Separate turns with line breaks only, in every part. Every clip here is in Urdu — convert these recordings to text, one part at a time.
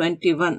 21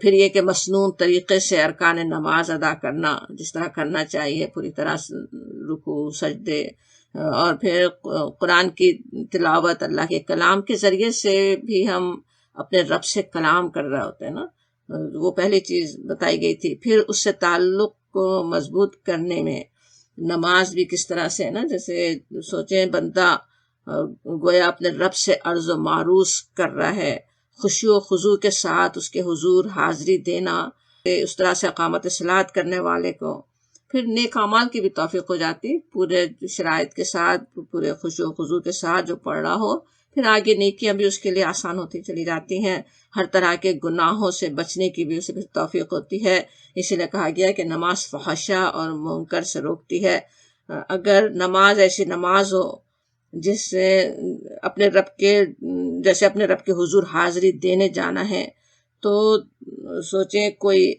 پھر یہ کہ مسنون طریقے سے ارکان نماز ادا کرنا جس طرح کرنا چاہیے، پوری طرح رکوع سجدے، اور پھر قرآن کی تلاوت، اللہ کے کلام کے ذریعے سے بھی ہم اپنے رب سے کلام کر رہے ہوتے ہیں نا، وہ پہلی چیز بتائی گئی تھی۔ پھر اس سے تعلق کو مضبوط کرنے میں نماز بھی کس طرح سے نا، جیسے سوچیں بندہ گویا اپنے رب سے عرض و معروض کر رہا ہے، خشوع و خضوع کے ساتھ اس کے حضور حاضری دینا، اس طرح سے اقامت صلاۃ کرنے والے کو پھر نیک اعمال کی بھی توفیق ہو جاتی، پورے شرائط کے ساتھ، پورے خشوع و خضوع کے ساتھ جو پڑھ رہا ہو، پھر آگے نیکیاں بھی اس کے لیے آسان ہوتی چلی جاتی ہیں، ہر طرح کے گناہوں سے بچنے کی بھی اسے توفیق ہوتی ہے۔ اسی لیے کہا گیا کہ نماز فحشاء اور منکر سے روکتی ہے۔ اگر نماز ایسی نماز ہو جس سے اپنے رب کے حضور حاضری دینے جانا ہے، تو سوچیں کوئی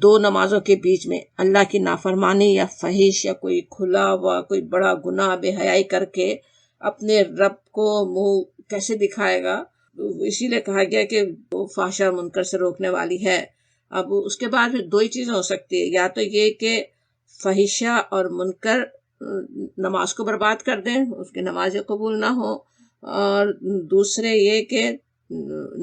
دو نمازوں کے بیچ میں اللہ کی نافرمانی یا فحش یا کوئی کھلا ہوا کوئی بڑا گناہ بے حیائی کر کے اپنے رب کو منہ کیسے دکھائے گا؟ اسی لیے کہا گیا کہ وہ فحشاء اور منکر سے روکنے والی ہے۔ اب اس کے بعد پھر دو ہی چیزیں ہو سکتی ہے، یا تو یہ کہ فحشاء اور منکر نماز کو برباد کر دیں، اس کی نماز قبول نہ ہو، اور دوسرے یہ کہ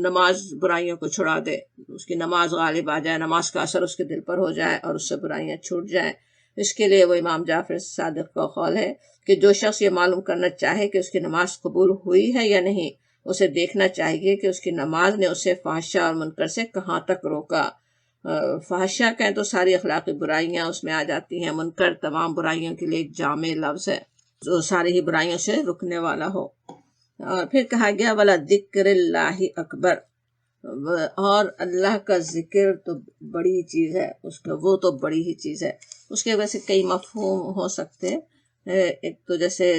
نماز برائیوں کو چھڑا دے، اس کی نماز غالب آ جائے، نماز کا اثر اس کے دل پر ہو جائے اور اس سے برائیاں چھوٹ جائیں۔ اس کے لیے وہ امام جعفر صادق کا قول ہے کہ جو شخص یہ معلوم کرنا چاہے کہ اس کی نماز قبول ہوئی ہے یا نہیں، اسے دیکھنا چاہیے کہ اس کی نماز نے اسے فحشاء اور منکر سے کہاں تک روکا۔ فحشاء کہیں تو ساری اخلاقی برائیاں اس میں آ جاتی ہیں، منکر تمام برائیوں کے لیے ایک جامع لفظ ہے جو ساری ہی برائیوں سے رکنے والا ہو۔ اور پھر کہا گیا وَلَذِکْرُ اللّٰہِ اکبر، اور اللہ کا ذکر تو بڑی چیز ہے، وہ تو بڑی ہی چیز ہے۔ اس کے ویسے کئی مفہوم ہو سکتے، ایک تو جیسے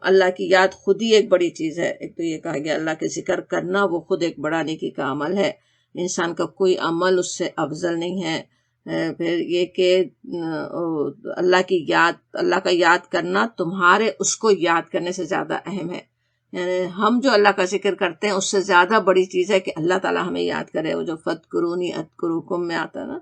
اللہ کی یاد خود ہی ایک بڑی چیز ہے، ایک تو یہ کہا گیا اللہ کے ذکر کرنا وہ خود ایک بڑا نیکی کا عمل ہے، انسان کا کوئی عمل اس سے افضل نہیں ہے۔ پھر یہ کہ اللہ کا یاد کرنا تمہارے اس کو یاد کرنے سے زیادہ اہم ہے، یعنی ہم جو اللہ کا ذکر کرتے ہیں اس سے زیادہ بڑی چیز ہے کہ اللہ تعالیٰ ہمیں یاد کرے۔ وہ جو فَاذْكُرُونِی أَذْكُرْكُم میں آتا ہے نا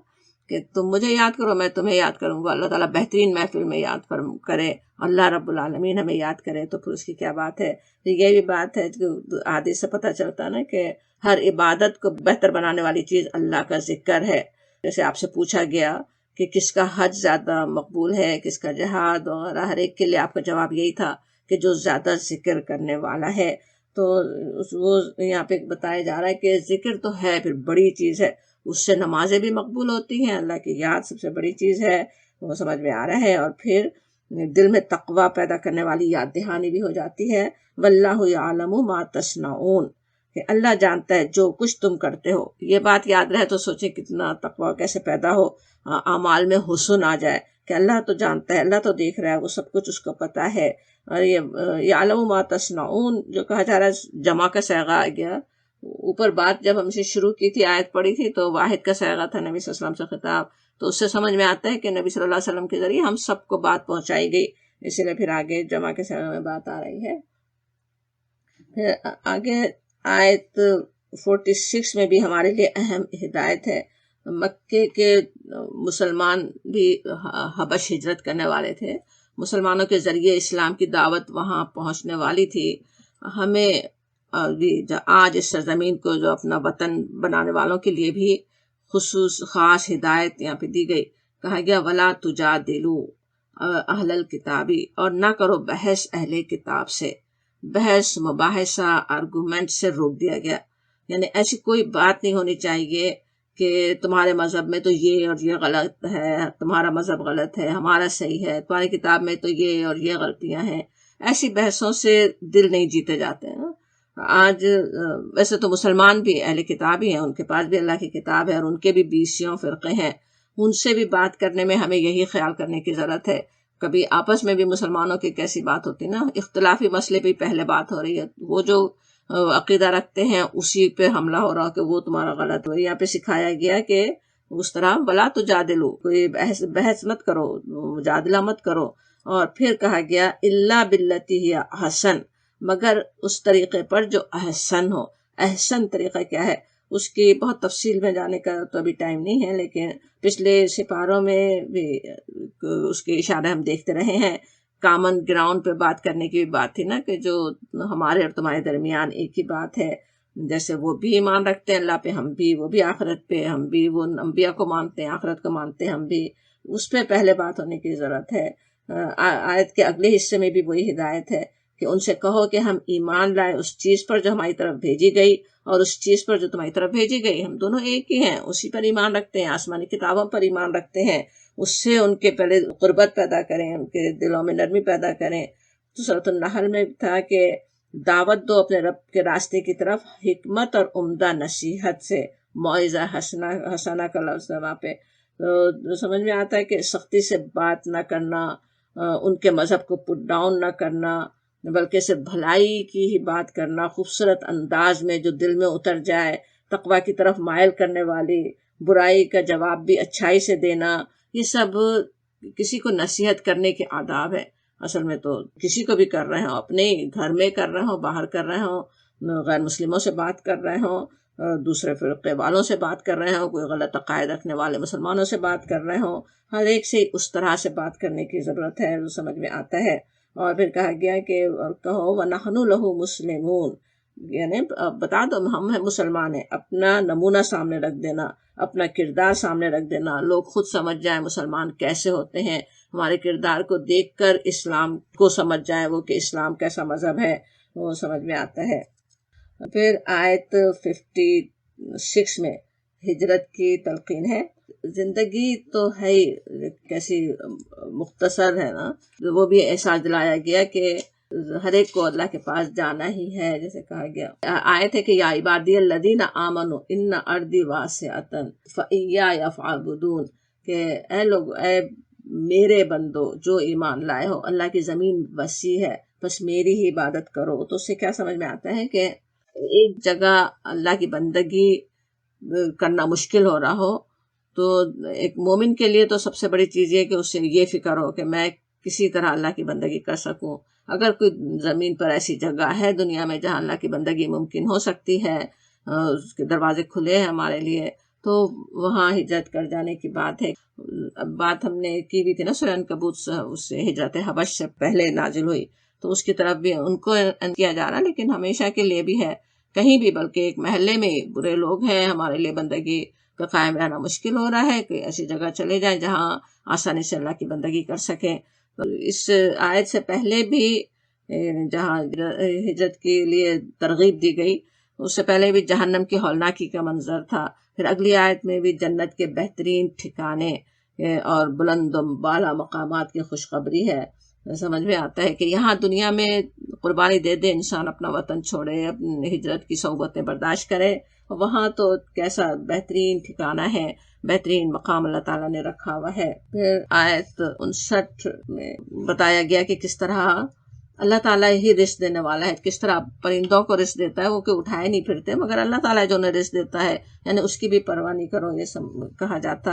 کہ تم مجھے یاد کرو میں تمہیں یاد کروں گا، اللہ تعالیٰ بہترین محفل میں یاد کرے، اللہ رب العالمین ہمیں یاد کرے، تو پھر اس کی کیا بات ہے۔ یہ بھی بات ہے کہ حدیث سے پتہ چلتا ہے نا کہ ہر عبادت کو بہتر بنانے والی چیز اللہ کا ذکر ہے۔ جیسے آپ سے پوچھا گیا کہ کس کا حج زیادہ مقبول ہے، کس کا جہاد وغیرہ، ہر ایک کے لیے آپ کا جواب یہی تھا کہ جو زیادہ ذکر کرنے والا ہے۔ تو وہ یہاں پہ بتایا جا رہا ہے کہ ذکر تو ہے پھر بڑی چیز ہے، اس سے نمازیں بھی مقبول ہوتی ہیں، اللہ کی یاد سب سے بڑی چیز ہے، وہ سمجھ میں آ رہا ہے، اور پھر دل میں تقویٰ پیدا کرنے والی یاد دہانی بھی ہو جاتی ہے۔ وَاللَّهُ يَعْلَمُ مَا تَصْنَعُونَ، کہ اللہ جانتا ہے جو کچھ تم کرتے ہو۔ یہ بات یاد رہے تو سوچیں کتنا تقویٰ کیسے پیدا ہو، اعمال میں حسن آ جائے کہ اللہ تو جانتا ہے، اللہ تو دیکھ رہا ہے، وہ سب کچھ اس کو پتہ ہے۔ اور یہ یعلم ما تصنعون جو کہا جا رہا ہے جمع کا صیغہ آ گیا، اوپر بات جب ہم سے شروع کی تھی، آیت پڑھی تھی تو واحد کا صیغہ تھا، نبی صلی اللہ علیہ وسلم سے خطاب، تو اس سے سمجھ میں آتا ہے کہ نبی صلی اللہ علیہ وسلم کے ذریعے ہم سب کو بات پہنچائی گئی، اسی لیے پھر آگے جمع کے صیغہ میں بات آ رہی ہے۔ پھر آگے آیت 46 میں بھی ہمارے لیے اہم ہدایت ہے۔ مکے کے مسلمان بھی حبش ہجرت کرنے والے تھے، مسلمانوں کے ذریعے اسلام کی دعوت وہاں پہنچنے والی تھی۔ ہمیں آج اس سرزمین کو جو اپنا وطن بنانے والوں کے لیے بھی خاص ہدایت یہاں پہ دی گئی۔ کہا گیا وَلَا تُجَادِلُوا اہل الکتابی، اور نہ کرو بحث اہل کتاب سے، بحث مباحثہ آرگومنٹ سے روک دیا گیا، یعنی ایسی کوئی بات نہیں ہونی چاہیے کہ تمہارے مذہب میں تو یہ اور یہ غلط ہے، تمہارا مذہب غلط ہے، ہمارا صحیح ہے، تمہاری کتاب میں تو یہ اور یہ غلطیاں ہیں۔ ایسی بحثوں سے دل نہیں جیتے جاتے ہیں۔ آج ویسے تو مسلمان بھی اہل کتاب ہی ہیں، ان کے پاس بھی اللہ کی کتاب ہے اور ان کے بھی 20 فرقے ہیں، ان سے بھی بات کرنے میں ہمیں یہی خیال کرنے کی ضرورت ہے۔ کبھی آپس میں بھی مسلمانوں کی کیسی بات ہوتی نا، اختلافی مسئلے پہ پہلے بات ہو رہی ہے، وہ جو عقیدہ رکھتے ہیں اسی پہ حملہ ہو رہا کہ وہ تمہارا غلط ہو۔ یہاں پہ سکھایا گیا کہ اس طرح ولا تجادلو، کوئی بحث مت کرو، مجادلہ مت کرو۔ اور پھر کہا گیا الا باللتی ہی احسن، مگر اس طریقے پر جو احسن ہو۔ احسن طریقہ کیا ہے؟ اس کی بہت تفصیل میں جانے کا تو ابھی ٹائم نہیں ہے، لیکن پچھلے سپاروں میں بھی اس کے اشارے ہم دیکھتے رہے ہیں۔ کامن گراؤنڈ پہ بات کرنے کی بھی بات تھی نا، کہ جو ہمارے اور تمہارے درمیان ایک ہی بات ہے، جیسے وہ بھی ایمان رکھتے ہیں اللہ پہ، ہم بھی، وہ بھی آخرت پہ، ہم بھی وہ انبیاء کو مانتے ہیں، آخرت کو مانتے ہیں ہم بھی، اس پہ پہلے بات ہونے کی ضرورت ہے۔ آیت کے اگلے حصے میں بھی وہی ہدایت ہے کہ ان سے کہو کہ ہم ایمان لائے اس چیز پر جو ہماری طرف بھیجی گئی، اور اس چیز پر جو تمہاری طرف بھیجی گئی، ہم دونوں ایک ہی ہیں، اسی پر ایمان رکھتے ہیں، آسمانی کتابوں پر ایمان رکھتے ہیں، اس سے ان کے پہلے قربت پیدا کریں، ان کے دلوں میں نرمی پیدا کریں۔ تو سورۃ النحل میں تھا کہ دعوت دو اپنے رب کے راستے کی طرف حکمت اور عمدہ نصیحت سے، موعظہ حسنہ کا لفظ ہے وہاں پہ، تو سمجھ میں آتا ہے کہ سختی سے بات نہ کرنا، ان کے مذہب کو پٹ ڈاؤن نہ کرنا، بلکہ صرف بھلائی کی ہی بات کرنا، خوبصورت انداز میں جو دل میں اتر جائے، تقویٰ کی طرف مائل کرنے والی، برائی کا جواب بھی اچھائی سے دینا، یہ سب کسی کو نصیحت کرنے کے آداب ہے۔ اصل میں تو کسی کو بھی کر رہے ہوں، اپنے گھر میں کر رہے ہوں، باہر کر رہے ہوں، غیر مسلموں سے بات کر رہے ہوں، دوسرے فرقے والوں سے بات کر رہے ہوں، کوئی غلط عقائد رکھنے والے مسلمانوں سے بات کر رہے ہوں، ہر ایک سے اس طرح سے بات کرنے کی ضرورت ہے جو سمجھ میں آتا ہے۔ اور پھر کہا گیا کہ کہو وَنَحْنُ لَهُ مُسْلِمُونَ، یعنی بتا دو ہم ہیں مسلمان ہیں، اپنا نمونہ سامنے رکھ دینا، اپنا کردار سامنے رکھ دینا، لوگ خود سمجھ جائیں مسلمان کیسے ہوتے ہیں، ہمارے کردار کو دیکھ کر اسلام کو سمجھ جائیں وہ کہ اسلام کیسا مذہب ہے، وہ سمجھ میں آتا ہے۔ پھر آیت 56 میں ہجرت کی تلقین ہے۔ زندگی تو ہے کیسی مختصر ہے نا، وہ بھی احساس دلایا گیا کہ ہر ایک کو اللہ کے پاس جانا ہی ہے، جیسے کہا گیا آیت ہے کہ یا عبادی الذین آمنوا ان ارضی واسعۃ فإیایا فاعبدون، کہ اے لوگ، اے میرے بندو جو ایمان لائے ہو، اللہ کی زمین وسیع ہے، بس میری ہی عبادت کرو۔ تو اس سے کیا سمجھ میں آتا ہے کہ ایک جگہ اللہ کی بندگی کرنا مشکل ہو رہا ہو تو ایک مومن کے لیے تو سب سے بڑی چیز یہ کہ اسے یہ فکر ہو کہ میں کسی طرح اللہ کی بندگی کر سکوں۔ اگر کوئی زمین پر ایسی جگہ ہے دنیا میں جہاں اللہ کی بندگی ممکن ہو سکتی ہے، اس کے دروازے کھلے ہیں ہمارے لیے، تو وہاں ہجرت کر جانے کی بات ہے۔ بات ہم نے کی بھی تھی نا سورہ عنکبوت سے، اس سے ہجرت حبش سے پہلے نازل ہوئی، تو اس کی طرف بھی ان کو کیا جا رہا، لیکن ہمیشہ کے لیے بھی ہے، کہیں بھی، بلکہ ایک محلے میں برے لوگ ہیں، ہمارے لیے بندگی پہ قائم رہنا مشکل ہو رہا ہے، کہ ایسی جگہ چلے جائیں جہاں آسانی سے اللہ کی بندگی کر سکیں۔ اس آیت سے پہلے بھی جہاں ہجرت کے لیے ترغیب دی گئی، اس سے پہلے بھی جہنم کی ہولناکی کا منظر تھا، پھر اگلی آیت میں بھی جنت کے بہترین ٹھکانے اور بلند و بالا مقامات کی خوشخبری ہے۔ سمجھ میں آتا ہے کہ یہاں دنیا میں قربانی دے دے انسان، اپنا وطن چھوڑے، اپنی ہجرت کی صعوبتیں برداشت کرے، وہاں تو کیسا بہترین ٹھکانہ ہے، بہترین مقام اللہ تعالیٰ نے رکھا ہوا ہے۔ پھر آیت 59 میں بتایا گیا کہ کس طرح اللہ تعالیٰ ہی رزق دینے والا ہے، کس طرح پرندوں کو رزق دیتا ہے، وہ کہ اٹھائے نہیں پھرتے، مگر اللہ تعالیٰ جو انہیں رزق دیتا ہے، یعنی اس کی بھی پرواہ نہیں کرو، یہ سب کہا جاتا۔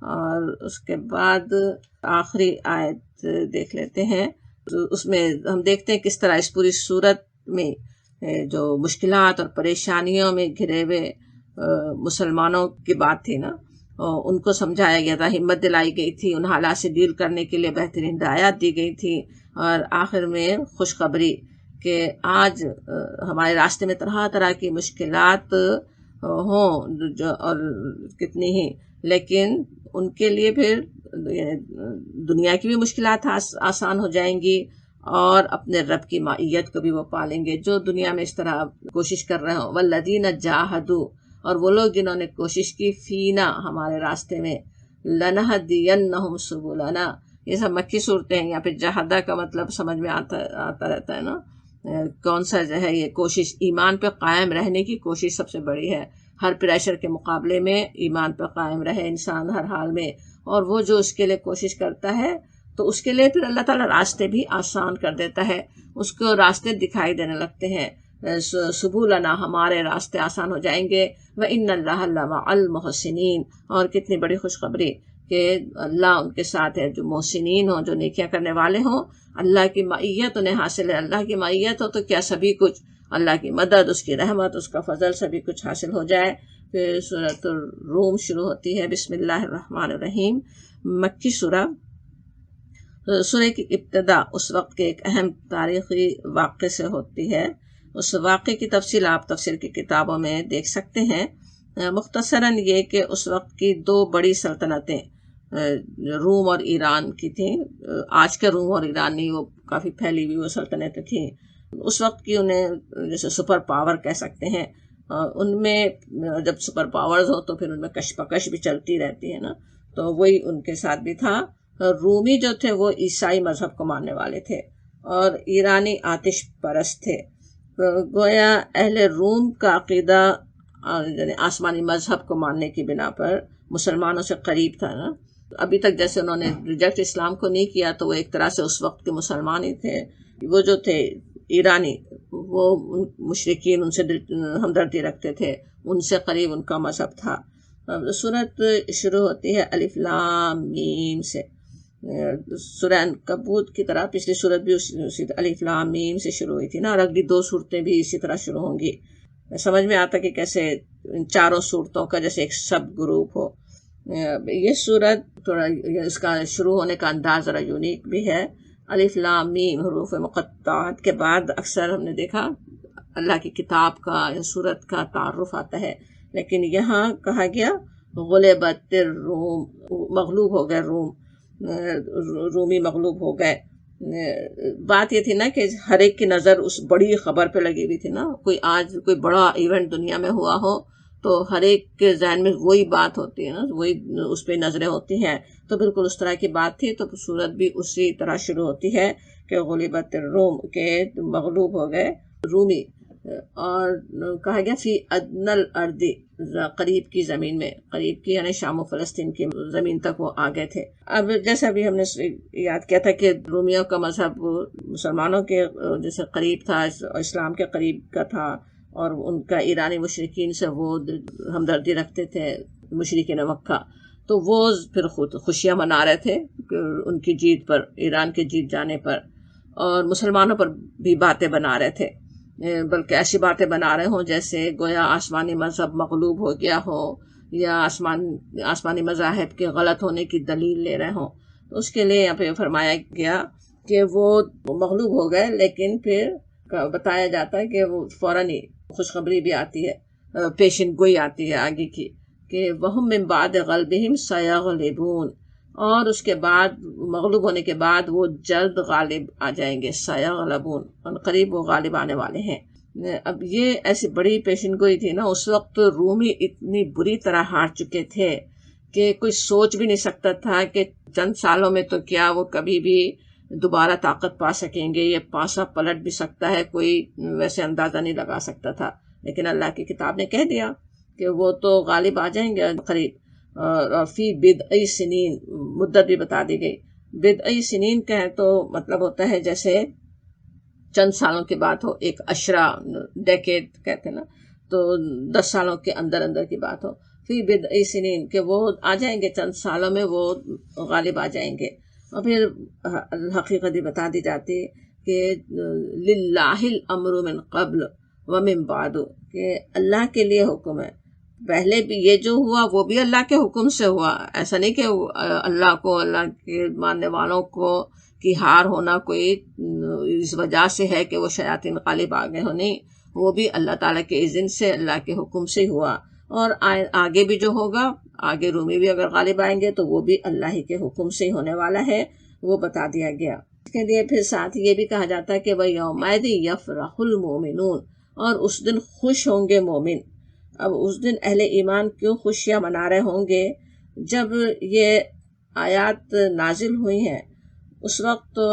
اور اس کے بعد آخری آیت دیکھ لیتے ہیں، اس میں ہم دیکھتے ہیں کس طرح اس پوری صورت میں جو مشکلات اور پریشانیوں میں گھرے ہوئے مسلمانوں کی بات تھی نا، ان کو سمجھایا گیا تھا، ہمت دلائی گئی تھی، ان حالات سے ڈیل کرنے کے لیے بہترین ہدایات دی گئی تھی، اور آخر میں خوشخبری کہ آج ہمارے راستے میں طرح طرح کی مشکلات ہوں اور کتنی ہی، لیکن ان کے لیے پھر دنیا کی بھی مشکلات آسان ہو جائیں گی، اور اپنے رب کی معیت کو بھی وہ پالیں گے جو دنیا میں اس طرح کوشش کر رہے ہوں۔ والذین جاہدوا، اور وہ لوگ جنہوں نے کوشش کی، فینا، ہمارے راستے میں، لنہدینہم سبلنا، یہ سب مکی صورتیں ہیں، یا پھر جہادہ کا مطلب سمجھ میں آتا رہتا ہے نا، کون سا جو ہے یہ کوشش، ایمان پہ قائم رہنے کی کوشش سب سے بڑی ہے، ہر پریشر کے مقابلے میں ایمان پہ قائم رہے انسان ہر حال میں، اور وہ جو اس کے لیے کوشش کرتا ہے تو اس کے لیے پھر اللہ تعالیٰ راستے بھی آسان کر دیتا ہے، اس کو راستے دکھائی دینے لگتے ہیں، سبولنا، ہمارے راستے آسان ہو جائیں گے، وَإِنَّ اللَّهَ لَمَعَ الْمُحْسِنِينَ، اور کتنی بڑی خوشخبری کہ اللہ ان کے ساتھ ہے جو محسنین ہوں، جو نیکیاں کرنے والے ہوں، اللہ کی معیت انہیں حاصل ہے۔ اللہ کی معیت ہو تو کیا سبھی کچھ، اللہ کی مدد، اس کی رحمت، اس کا فضل، سبھی کچھ حاصل ہو جائے۔ پھر سورۃ الروم شروع ہوتی ہے بسم اللہ الرحمن الرحیم، مکی سورہ۔ سورہ کی ابتدا اس وقت کے ایک اہم تاریخی واقعے سے ہوتی ہے۔ اس واقعے کی تفصیل آپ تفسیر کی کتابوں میں دیکھ سکتے ہیں۔ مختصراً یہ کہ اس وقت کی دو بڑی سلطنتیں روم اور ایران کی تھیں۔ آج کے روم اور ایران نہیں، وہ کافی پھیلی ہوئی وہ سلطنتیں تھیں۔ اس وقت کی انہیں جیسے سپر پاور کہہ سکتے ہیں۔ ان میں جب سپر پاورز ہو تو پھر ان میں کشمکش بھی چلتی رہتی ہے نا، تو وہی ان کے ساتھ بھی تھا۔ رومی جو تھے وہ عیسائی مذہب کو ماننے والے تھے اور ایرانی آتش پرست تھے۔ گویا اہل روم کا عقیدہ یعنی آسمانی مذہب کو ماننے کی بنا پر مسلمانوں سے قریب تھا نا۔ ابھی تک جیسے انہوں نے ریجیکٹ اسلام کو نہیں کیا تو وہ ایک طرح سے اس وقت کے مسلمان ہی تھے۔ وہ جو تھے ایرانی، وہ مشرکین ان سے ہمدردی رکھتے تھے، ان سے قریب ان کا مذہب تھا۔ سورت شروع ہوتی ہے الف لام میم سے۔ سورہ عنکبوت کی طرح پچھلی سورت بھی اسی الف لام میم سے شروع ہوئی تھی نا، اور اگلی دو صورتیں بھی اسی طرح شروع ہوں گی۔ سمجھ میں آتا کہ کیسے ان چاروں صورتوں کا جیسے ایک سب گروپ ہو۔ یہ صورت تھوڑا اس کا شروع ہونے کا انداز ذرا یونیک بھی ہے۔ الف لام میم حروف مقطعات کے بعد اکثر ہم نے دیکھا اللہ کی کتاب کا یا صورت کا تعارف آتا ہے، لیکن یہاں کہا گیا غلبت الروم، مغلوب ہو گئے روم، رومی مغلوب ہو گئے۔ بات یہ تھی نا کہ ہر ایک کی نظر اس بڑی خبر پہ لگی ہوئی تھی نا۔ آج کوئی بڑا ایونٹ دنیا میں ہوا ہو تو ہر ایک کے ذہن میں وہی بات ہوتی ہے نا، وہی اس پہ نظریں ہوتی ہیں، تو بالکل اس طرح کی بات تھی۔ تو سورت بھی اسی طرح شروع ہوتی ہے کہ غلبت الروم، کے مغلوب ہو گئے رومی، اور کہا گیا فی ادنی الارض، قریب کی زمین میں، قریب کی یعنی شام و فلسطین کی زمین تک وہ آ گئے تھے۔ اب جیسا بھی ہم نے یاد کیا تھا کہ رومیوں کا مذہب مسلمانوں کے جیسے قریب تھا، اسلام کے قریب کا تھا، اور ان کا ایرانی مشرکین سے وہ ہمدردی رکھتے تھے، مشرکین مکہ، تو وہ پھر خود خوشیاں منا رہے تھے ان کی جیت پر، ایران کے جیت جانے پر، اور مسلمانوں پر بھی باتیں بنا رہے تھے، بلکہ ایسی باتیں بنا رہے ہوں جیسے گویا آسمانی مذہب مغلوب ہو گیا ہو، یا آسمانی مذاہب کے غلط ہونے کی دلیل لے رہے ہوں۔ اس کے لیے یہاں پہ فرمایا گیا کہ وہ مغلوب ہو گئے، لیکن پھر بتایا جاتا ہے کہ وہ فوراً ہی خوشخبری بھی آتی ہے، پیشن گوئی آتی ہے آگے کی، کہ وَهُم مِّن بَعْدِ غَلْبِهِمْ سَيَغْلِبُونَ، اور اس کے بعد مغلوب ہونے کے بعد وہ جلد غالب آ جائیں گے، سَيَغْلِبُونَ، ان قریب وہ غالب آنے والے ہیں۔ اب یہ ایسی بڑی پیشن گوئی تھی نا، اس وقت رومی اتنی بری طرح ہار چکے تھے کہ کوئی سوچ بھی نہیں سکتا تھا کہ چند سالوں میں تو کیا وہ کبھی بھی دوبارہ طاقت پا سکیں گے، یہ پاسا پلٹ بھی سکتا ہے، کوئی ویسے اندازہ نہیں لگا سکتا تھا، لیکن اللہ کی کتاب نے کہہ دیا کہ وہ تو غالب آ جائیں گے قریب۔ اور فی بدع سنین، مدت بھی بتا دی گئی۔ بدع سنین کہیں تو مطلب ہوتا ہے جیسے چند سالوں کے بعد ہو، ایک عشرہ ڈیکیڈ کہتے ہیں نا، تو 10 سالوں کے اندر اندر کی بات ہو۔ فی بدع سنین، کہ وہ آ جائیں گے چند سالوں میں، وہ غالب آ جائیں گے۔ اور پھر حقیقت بھی بتا دی جاتی کہ للہ الامر من قبل ومن بعد، کہ اللہ کے لیے حکم ہے، پہلے بھی یہ جو ہوا وہ بھی اللہ کے حکم سے ہوا، ایسا نہیں کہ اللہ کو، اللہ کے ماننے والوں کو کی ہار ہونا کوئی اس وجہ سے ہے کہ وہ شیاطین غالب آ گئے ہو، نہیں، وہ بھی اللہ تعالیٰ کے اذن سے، اللہ کے حکم سے ہوا۔ اور آگے بھی جو ہوگا، آگے رومی بھی اگر غالب آئیں گے تو وہ بھی اللہ ہی کے حکم سے ہی ہونے والا ہے، وہ بتا دیا گیا۔ اس کے لیے پھر ساتھ یہ بھی کہا جاتا ہے کہ وَيَوْمَئِذٍ يَفْرَحُ الْمُؤْمِنُونَ، اور اس دن خوش ہوں گے مومن۔ اب اس دن اہل ایمان کیوں خوشیاں منا رہے ہوں گے؟ جب یہ آیات نازل ہوئی ہیں اس وقت تو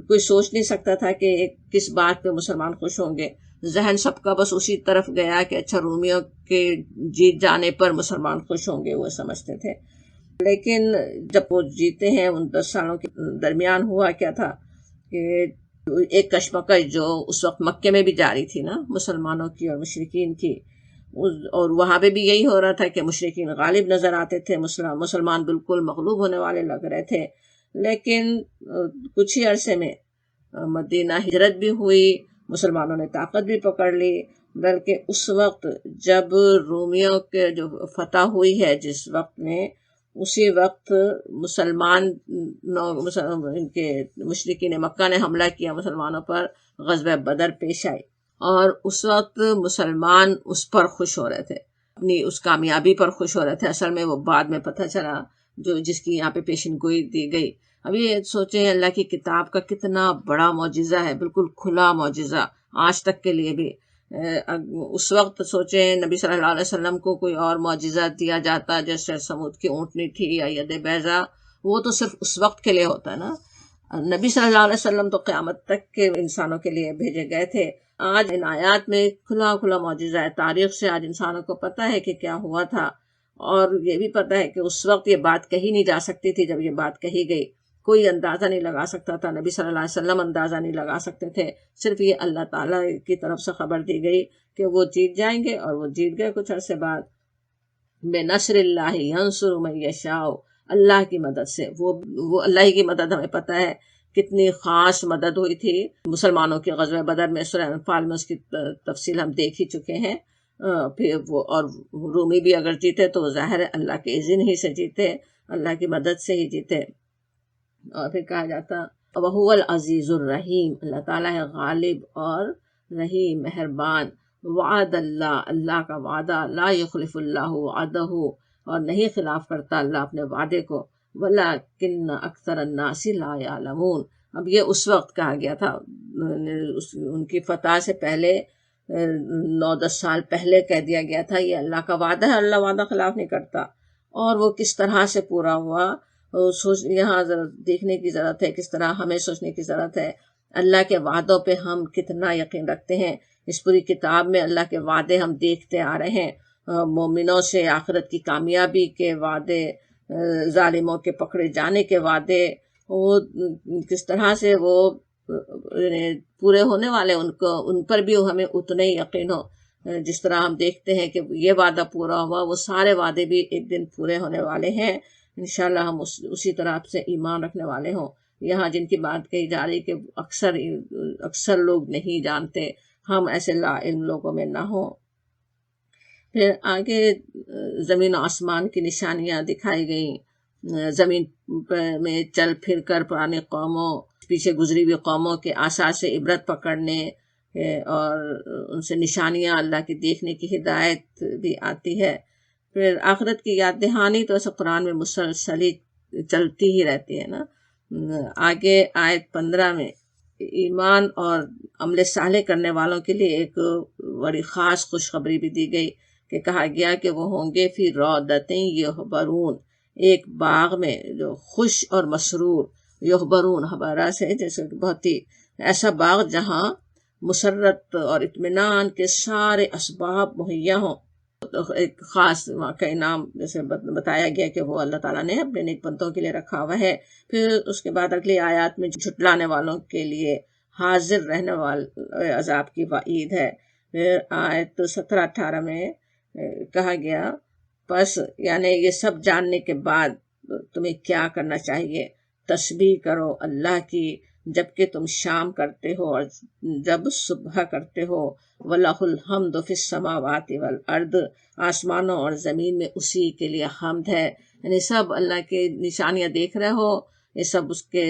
کوئی سوچ نہیں سکتا تھا کہ کس بات پہ مسلمان خوش ہوں گے، ذہن سب کا بس اسی طرف گیا کہ اچھا رومیوں کے جیت جانے پر مسلمان خوش ہوں گے، وہ سمجھتے تھے۔ لیکن جب وہ جیتے ہیں، ان 10 سالوں کے درمیان ہوا کیا تھا کہ ایک کشمکش جو اس وقت مکے میں بھی جاری تھی نا، مسلمانوں کی اور مشرکین کی، اور وہاں پہ بھی یہی ہو رہا تھا کہ مشرکین غالب نظر آتے تھے، مسلمان بالکل مغلوب ہونے والے لگ رہے تھے۔ لیکن کچھ ہی عرصے میں مدینہ ہجرت بھی ہوئی، مسلمانوں نے طاقت بھی پکڑ لی، بلکہ اس وقت جب رومیوں کے جو فتح ہوئی ہے جس وقت میں، اسی وقت ان کے مشرکین مکہ نے حملہ کیا مسلمانوں پر، غزوہ بدر پیش آئی، اور اس وقت مسلمان اس پر خوش ہو رہے تھے، اپنی اس کامیابی پر خوش ہو رہے تھے۔ اصل میں وہ بعد میں پتہ چلا، جس کی یہاں پہ پیشن گوئی دی گئی۔ اب یہ سوچیں اللہ کی کتاب کا کتنا بڑا معجزہ ہے، بالکل کھلا معجزہ آج تک کے لیے بھی۔ اس وقت سوچیں نبی صلی اللہ علیہ وسلم کو کوئی اور معجزہ دیا جاتا، جیسے سمود کی اونٹنی تھی یا ید بیضا، وہ تو صرف اس وقت کے لیے ہوتا ہے نا۔ نبی صلی اللہ علیہ وسلم تو قیامت تک کے انسانوں کے لیے بھیجے گئے تھے۔ آج ان آیات میں کھلا کھلا معجزہ ہے، تاریخ سے آج انسانوں کو پتہ ہے کہ کیا ہوا تھا، اور یہ بھی پتہ ہے کہ اس وقت یہ بات کہی نہیں جا سکتی تھی۔ جب یہ بات کہی گئی کوئی اندازہ نہیں لگا سکتا تھا، نبی صلی اللہ علیہ وسلم اندازہ نہیں لگا سکتے تھے، صرف یہ اللہ تعالیٰ کی طرف سے خبر دی گئی کہ وہ جیت جائیں گے، اور وہ جیت گئے کچھ عرصے بعد۔ بِنَصْرِ اللَّهِ يَنْصُرُ مَن يَشَاءُ، اللہ کی مدد سے، وہ اللہ کی مدد ہمیں پتہ ہے کتنی خاص مدد ہوئی تھی مسلمانوں کے غزوہ بدر میں۔ سورہ انفال میں اس کی تفصیل ہم دیکھ ہی چکے ہیں۔ پھر وہ اور رومی بھی اگر جیتے تو ظاہر ہے اللہ کے اذن ہی سے جیتے، اللہ کی مدد سے ہی جیتے۔ اور پھر کہا جاتا وَهُوَ الْعَزِيزُ الرَّحِيمُ، اللہ تعالیٰ ہے غالب اور رحیم مہربان۔ وعد اللہ کا وعدہ، لا یخلف اللہ وعدہ، اور نہیں خلاف کرتا اللہ اپنے وعدے کو۔ وَلَٰكِنَّ أَكْثَرَ النَّاسِ لَا يَعْلَمُونَ، اب یہ اس وقت کہا گیا تھا، ان کی فتح سے پہلے 9-10 سال پہلے کہہ دیا گیا تھا یہ اللہ کا وعدہ ہے، اللہ وعدہ خلاف نہیں کرتا، اور وہ کس طرح سے پورا ہوا یہاں دیکھنے کی ضرورت ہے، کس طرح ہمیں سوچنے کی ضرورت ہے۔ اللہ کے وعدوں پہ ہم کتنا یقین رکھتے ہیں۔ اس پوری کتاب میں اللہ کے وعدے ہم دیکھتے آ رہے ہیں، مومنوں سے آخرت کی کامیابی کے وعدے، ظالموں کے پکڑے جانے کے وعدے، وہ کس طرح سے وہ پورے ہونے والے، ان پر بھی ہمیں اتنا ہی یقین ہو جس طرح ہم دیکھتے ہیں کہ یہ وعدہ پورا ہوا، وہ سارے وعدے بھی ایک دن پورے ہونے والے ہیں۔ انشاءاللہ ہم اسی طرح سے ایمان رکھنے والے ہوں۔ یہاں جن کی بات کہی جا رہی کہ اکثر لوگ نہیں جانتے، ہم ایسے لا علم لوگوں میں نہ ہوں۔ پھر آگے زمین و آسمان کی نشانیاں دکھائی گئیں، زمین میں چل پھر کر پرانی قوموں، پیچھے گزری ہوئی قوموں کے آثار سے عبرت پکڑنے، اور ان سے نشانیاں اللہ کی دیکھنے کی ہدایت بھی آتی ہے۔ پھر آخرت کی یاد دہانی تو ایسے قرآن میں مسلسل ہی چلتی ہی رہتی ہے نا۔ آگے آیت 15 میں ایمان اور عمل صالح کرنے والوں کے لیے ایک بڑی خاص خوشخبری بھی دی گئی کہ کہا گیا کہ وہ ہوں گے فی روضۃ یحبرون، ایک باغ میں جو خوش اور مسرور، یحبرون حبرہ سے جیسے بہت ہی ایسا باغ جہاں مسرت اور اطمینان کے سارے اسباب مہیا ہوں۔ ایک خاص واقعی نام جیسے بتایا گیا کہ وہ اللہ تعالیٰ نے اپنے نیک بندوں کے لیے رکھا ہوا ہے۔ پھر اس کے بعد اگلی آیات میں جھٹلانے والوں کے لیے حاضر رہنے والے عذاب کی وعید ہے۔ پھر آیت 17-18 میں کہا گیا پس یعنی یہ سب جاننے کے بعد تمہیں کیا کرنا چاہیے، تسبیح کرو اللہ کی جبکہ تم شام کرتے ہو اور جب صبح کرتے ہو۔ وَلَهُ الْحَمْدُ فِي السَّمَاوَاتِ وَالْأَرْضِ، آسمانوں اور زمین میں اسی کے لیے حمد ہے۔ یعنی سب اللہ کے نشانیاں دیکھ رہے ہو، یہ سب اس کے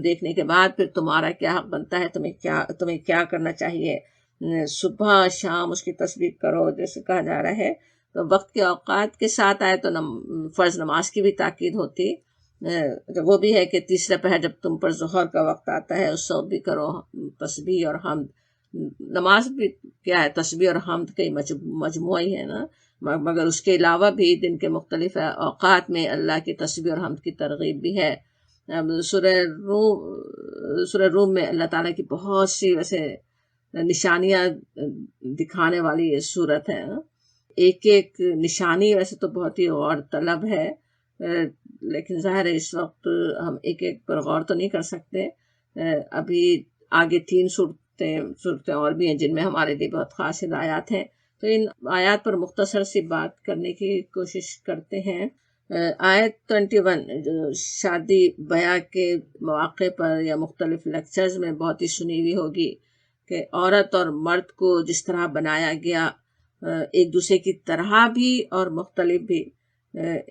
دیکھنے کے بعد پھر تمہارا کیا حق بنتا ہے، تمہیں کیا کرنا چاہیے، صبح شام اس کی تسبیح کرو جیسے کہا جا رہا ہے۔ تو وقت کے اوقات کے ساتھ آئے تو فرض نماز کی بھی تاکید ہوتی، وہ بھی ہے کہ تیسرے پہر جب تم پر ظہر کا وقت آتا ہے اس وقت بھی کرو تسبیح اور حمد۔ نماز بھی کیا ہے، تسبیح اور حمد کا مجموعی ہے نا، مگر اس کے علاوہ بھی دن کے مختلف اوقات میں اللہ کی تسبیح اور حمد کی ترغیب بھی ہے۔ سورہ روم میں اللہ تعالیٰ کی بہت سی ویسے نشانیاں دکھانے والی یہ صورت ہے۔ ایک ایک نشانی ویسے تو بہت ہی اور طلب ہے، لیکن ظاہر ہے اس وقت ہم ایک ایک پر غور تو نہیں کر سکتے۔ ابھی آگے 3 صورتیں اور بھی ہیں جن میں ہمارے لیے بہت خاص ہدایات ہیں، تو ان آیات پر مختصر سی بات کرنے کی کوشش کرتے ہیں۔ آیت 21 جو شادی بیاہ کے مواقع پر یا مختلف لیکچرز میں بہت ہی سنی ہوئی ہوگی کہ عورت اور مرد کو جس طرح بنایا گیا، ایک دوسرے کی طرح بھی اور مختلف بھی،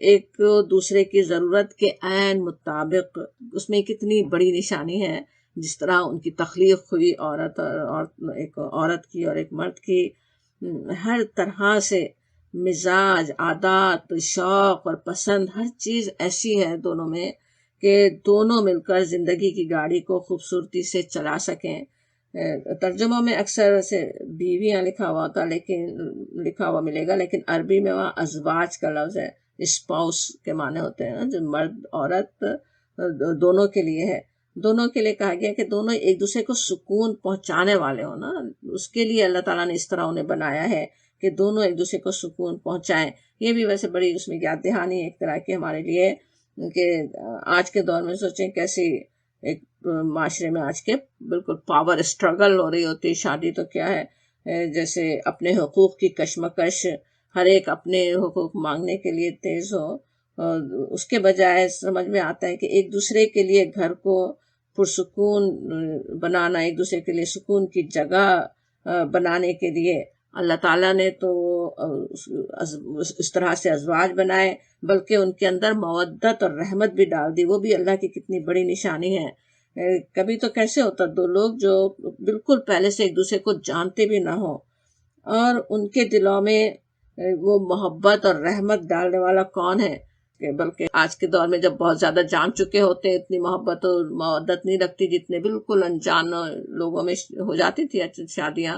ایک دوسرے کی ضرورت کے عین مطابق، اس میں کتنی بڑی نشانی ہے جس طرح ان کی تخلیق ہوئی، ایک عورت کی اور ایک مرد کی، ہر طرح سے مزاج، عادات، شوق اور پسند، ہر چیز ایسی ہے دونوں میں کہ دونوں مل کر زندگی کی گاڑی کو خوبصورتی سے چلا سکیں۔ ترجموں میں اکثر سے بیویاں لکھا ہوا ہوتا، لیکن لکھا ہوا ملے گا، لیکن عربی میں وہاں ازواج کا لفظ ہے، اسپاؤس کے معنی ہوتے ہیں، جو مرد عورت دونوں کے لیے ہے۔ دونوں کے لیے کہا گیا کہ دونوں ایک دوسرے کو سکون پہنچانے والے ہو نا، اس کے لیے اللہ تعالیٰ نے اس طرح انہیں بنایا ہے کہ دونوں ایک دوسرے کو سکون پہنچائیں۔ یہ بھی ویسے بڑی اس میں یاد دہانی ایک طرح کی ہمارے لیے، کہ آج کے دور میں سوچیں کیسی ایک معاشرے میں آج کے بالکل پاور اسٹرگل ہو رہی ہوتی، شادی تو کیا ہے، جیسے اپنے حقوق کی کشمکش، ہر ایک اپنے حقوق مانگنے کے لیے تیز ہو، اس کے بجائے سمجھ میں آتا ہے کہ ایک دوسرے کے لیے گھر کو پرسکون بنانا، ایک دوسرے کے لیے سکون کی جگہ بنانے کے لیے اللہ تعالیٰ نے تو اس طرح سے ازواج بنائے، بلکہ ان کے اندر مودت اور رحمت بھی ڈال دی۔ وہ بھی اللہ کی کتنی بڑی نشانی ہے۔ کبھی تو کیسے ہوتا، دو لوگ جو بالکل پہلے سے ایک دوسرے کو جانتے بھی نہ ہوں، اور ان کے دلوں میں وہ محبت اور رحمت ڈالنے والا کون ہے، کہ بلکہ آج کے دور میں جب بہت زیادہ جان چکے ہوتے، اتنی محبت اور مودت نہیں رکھتی جتنے بالکل انجان لوگوں میں ہو جاتی تھی شادیاں،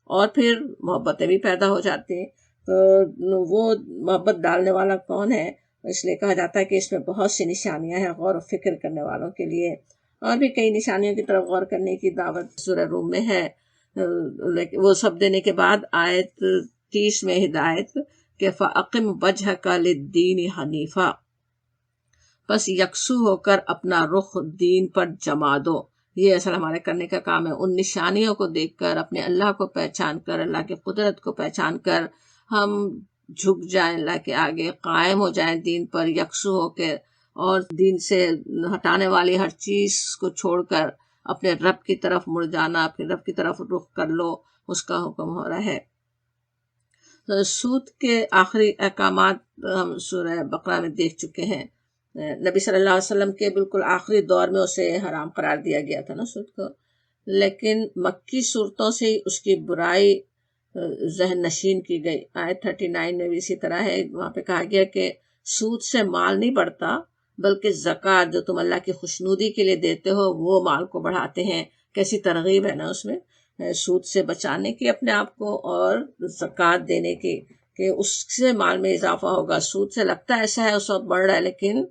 اور پھر محبتیں بھی پیدا ہو جاتی ہیں۔ تو وہ محبت ڈالنے والا کون ہے، اس لیے کہا جاتا ہے کہ اس میں بہت سی نشانیاں ہیں غور و فکر کرنے والوں کے لیے، اور بھی کئی نشانیوں کی طرف غور کرنے کی دعوت سورہ روم میں ہے۔ وہ سب دینے کے بعد آیت 30 میں ہدایت کہ فَأَقِمْ وَجْهَكَ لِلدِّينِ حَنِيفًا، بس یکسو ہو کر اپنا رخ دین پر جما دو۔ یہ اصل ہمارے کرنے کا کام ہے، ان نشانیوں کو دیکھ کر، اپنے اللہ کو پہچان کر، اللہ کی قدرت کو پہچان کر ہم جھک جائیں اللہ کے آگے، قائم ہو جائیں دین پر یکسو ہو کے، اور دین سے ہٹانے والی ہر چیز کو چھوڑ کر اپنے رب کی طرف مڑ جانا، اپنے رب کی طرف رخ کر لو، اس کا حکم ہو رہا ہے۔ سود کے آخری احکامات ہم سورہ بقرہ میں دیکھ چکے ہیں۔ نبی صلی اللہ علیہ وسلم کے بالکل آخری دور میں اسے حرام قرار دیا گیا تھا نا سود کو، لیکن مکی صورتوں سے اس کی برائی ذہن نشین کی گئی۔ آیت 39 میں بھی اسی طرح ہے، وہاں پہ کہا گیا کہ سود سے مال نہیں بڑھتا، بلکہ زکوٰۃ جو تم اللہ کی خوشنودی کے لیے دیتے ہو وہ مال کو بڑھاتے ہیں۔ کیسی ترغیب ہے نا اس میں، سود سے بچانے کی اپنے آپ کو، اور زکوٰۃ دینے کی کہ اس سے مال میں اضافہ ہوگا۔ سود سے لگتا ایسا ہے اس وقت بڑھ رہا ہے، لیکن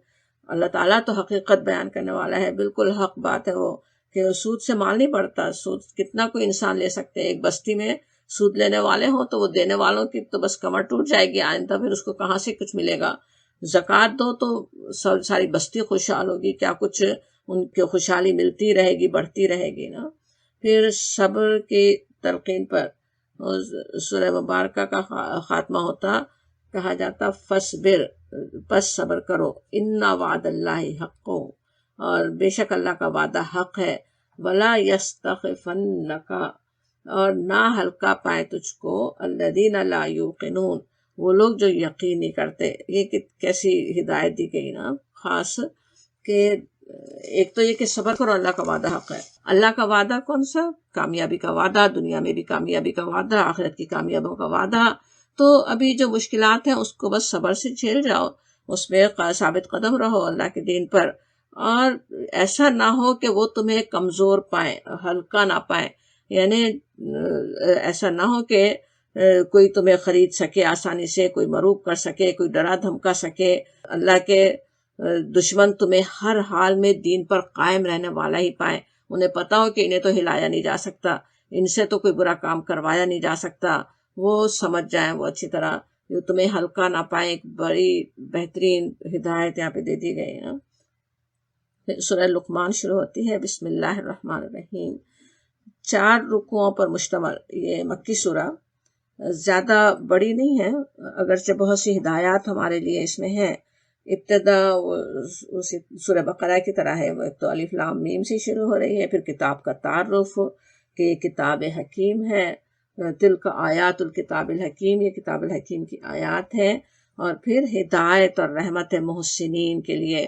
اللہ تعالیٰ تو حقیقت بیان کرنے والا ہے، بالکل حق بات ہے وہ، کہ سود سے مال نہیں بڑھتا۔ سود کتنا کوئی انسان لے سکتے ہیں، ایک بستی میں سود لینے والے ہوں تو وہ دینے والوں کی تو بس کمر ٹوٹ جائے گی، آئندہ پھر اس کو کہاں سے کچھ ملے گا۔ زکوٰۃ دو تو ساری بستی خوشحال ہوگی، کیا کچھ ان کی خوشحالی ملتی رہے گی، بڑھتی رہے گی نا۔ پھر صبر کی تلقین پر سورہ مبارکہ کا خاتمہ ہوتا، کہا جاتا فَاصْبِرْ، پس صبر کرو، اِنَّ وعد اللہ حق، اور بے شک اللہ کا وعدہ حق ہے، وَلَا يَسْتَخِفَنَّكَ، اور نہ ہلکا پائے تجھ کو، الَّذِينَ لَا يُوقِنُونَ، وہ لوگ جو یقین نہیں کرتے۔ یہ کیسی ہدایت دی گئی نا خاص، کہ ایک تو یہ کہ صبر کرو، اللہ کا وعدہ حق ہے۔ اللہ کا وعدہ کون سا؟ کامیابی کا وعدہ، دنیا میں بھی کامیابی کا وعدہ، آخرت کی کامیابیوں کا وعدہ۔ تو ابھی جو مشکلات ہیں اس کو بس صبر سے جھیل جاؤ، اس میں ثابت قدم رہو اللہ کے دین پر، اور ایسا نہ ہو کہ وہ تمہیں کمزور پائیں، ہلکا نہ پائیں، یعنی ایسا نہ ہو کہ کوئی تمہیں خرید سکے آسانی سے، کوئی مروب کر سکے، کوئی ڈرا دھمکا سکے۔ اللہ کے دشمن تمہیں ہر حال میں دین پر قائم رہنے والا ہی پائیں، انہیں پتا ہو کہ انہیں تو ہلایا نہیں جا سکتا، ان سے تو کوئی برا کام کروایا نہیں جا سکتا، وہ سمجھ جائیں وہ اچھی طرح، جو تمہیں ہلکا نہ پائیں۔ ایک بڑی بہترین ہدایت یہاں پہ دے دی گئی ہے۔ پھر سورہ لقمان شروع ہوتی ہے، بسم اللہ الرحمن الرحیم، 4 رکوعوں پر مشتمل یہ مکی سورہ، زیادہ بڑی نہیں ہے، اگرچہ بہت سی ہدایات ہمارے لیے اس میں ہیں۔ ابتدا سورہ بقرہ کی طرح ہے، وہ ایک تو الف لام میم سے شروع ہو رہی ہے، پھر کتاب کا تعارف، کہ یہ کتاب حکیم ہے، تلک آیات الکتاب الحکیم، یہ کتاب الحکیم کی آیات ہیں، اور پھر ہدایت اور رحمت محسنین کے لیے،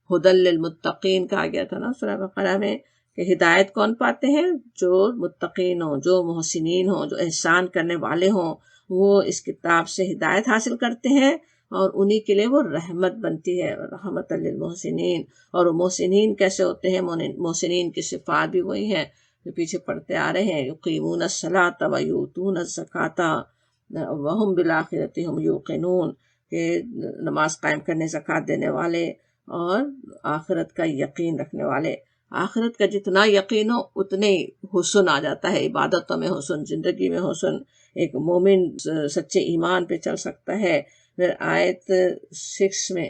ہدی للمتقین کہا گیا تھا نا سورہ بقرہ میں، کہ ہدایت کون پاتے ہیں؟ جو متقین ہوں، جو محسنین ہوں، جو احسان کرنے والے ہوں، وہ اس کتاب سے ہدایت حاصل کرتے ہیں، اور انہی کے لیے وہ رحمت بنتی ہے، رحمت للمحسنین۔ اور محسنین کیسے ہوتے ہیں؟ محسنین کی صفات بھی وہی ہیں جو پیچھے پڑھتے آ رہے ہیں، یقیمون الصلاۃ ویؤتون الزکاۃ وہم بالآخرۃ ہم یوقنون، کہ نماز قائم کرنے، زکوٰۃ دینے والے، اور آخرت کا یقین رکھنے والے۔ آخرت کا جتنا یقین ہو اتنے ہی حسن آ جاتا ہے، عبادتوں میں حسن، زندگی میں حسن، ایک مومن سچے ایمان پہ چل سکتا ہے۔ پھر آیت 6 میں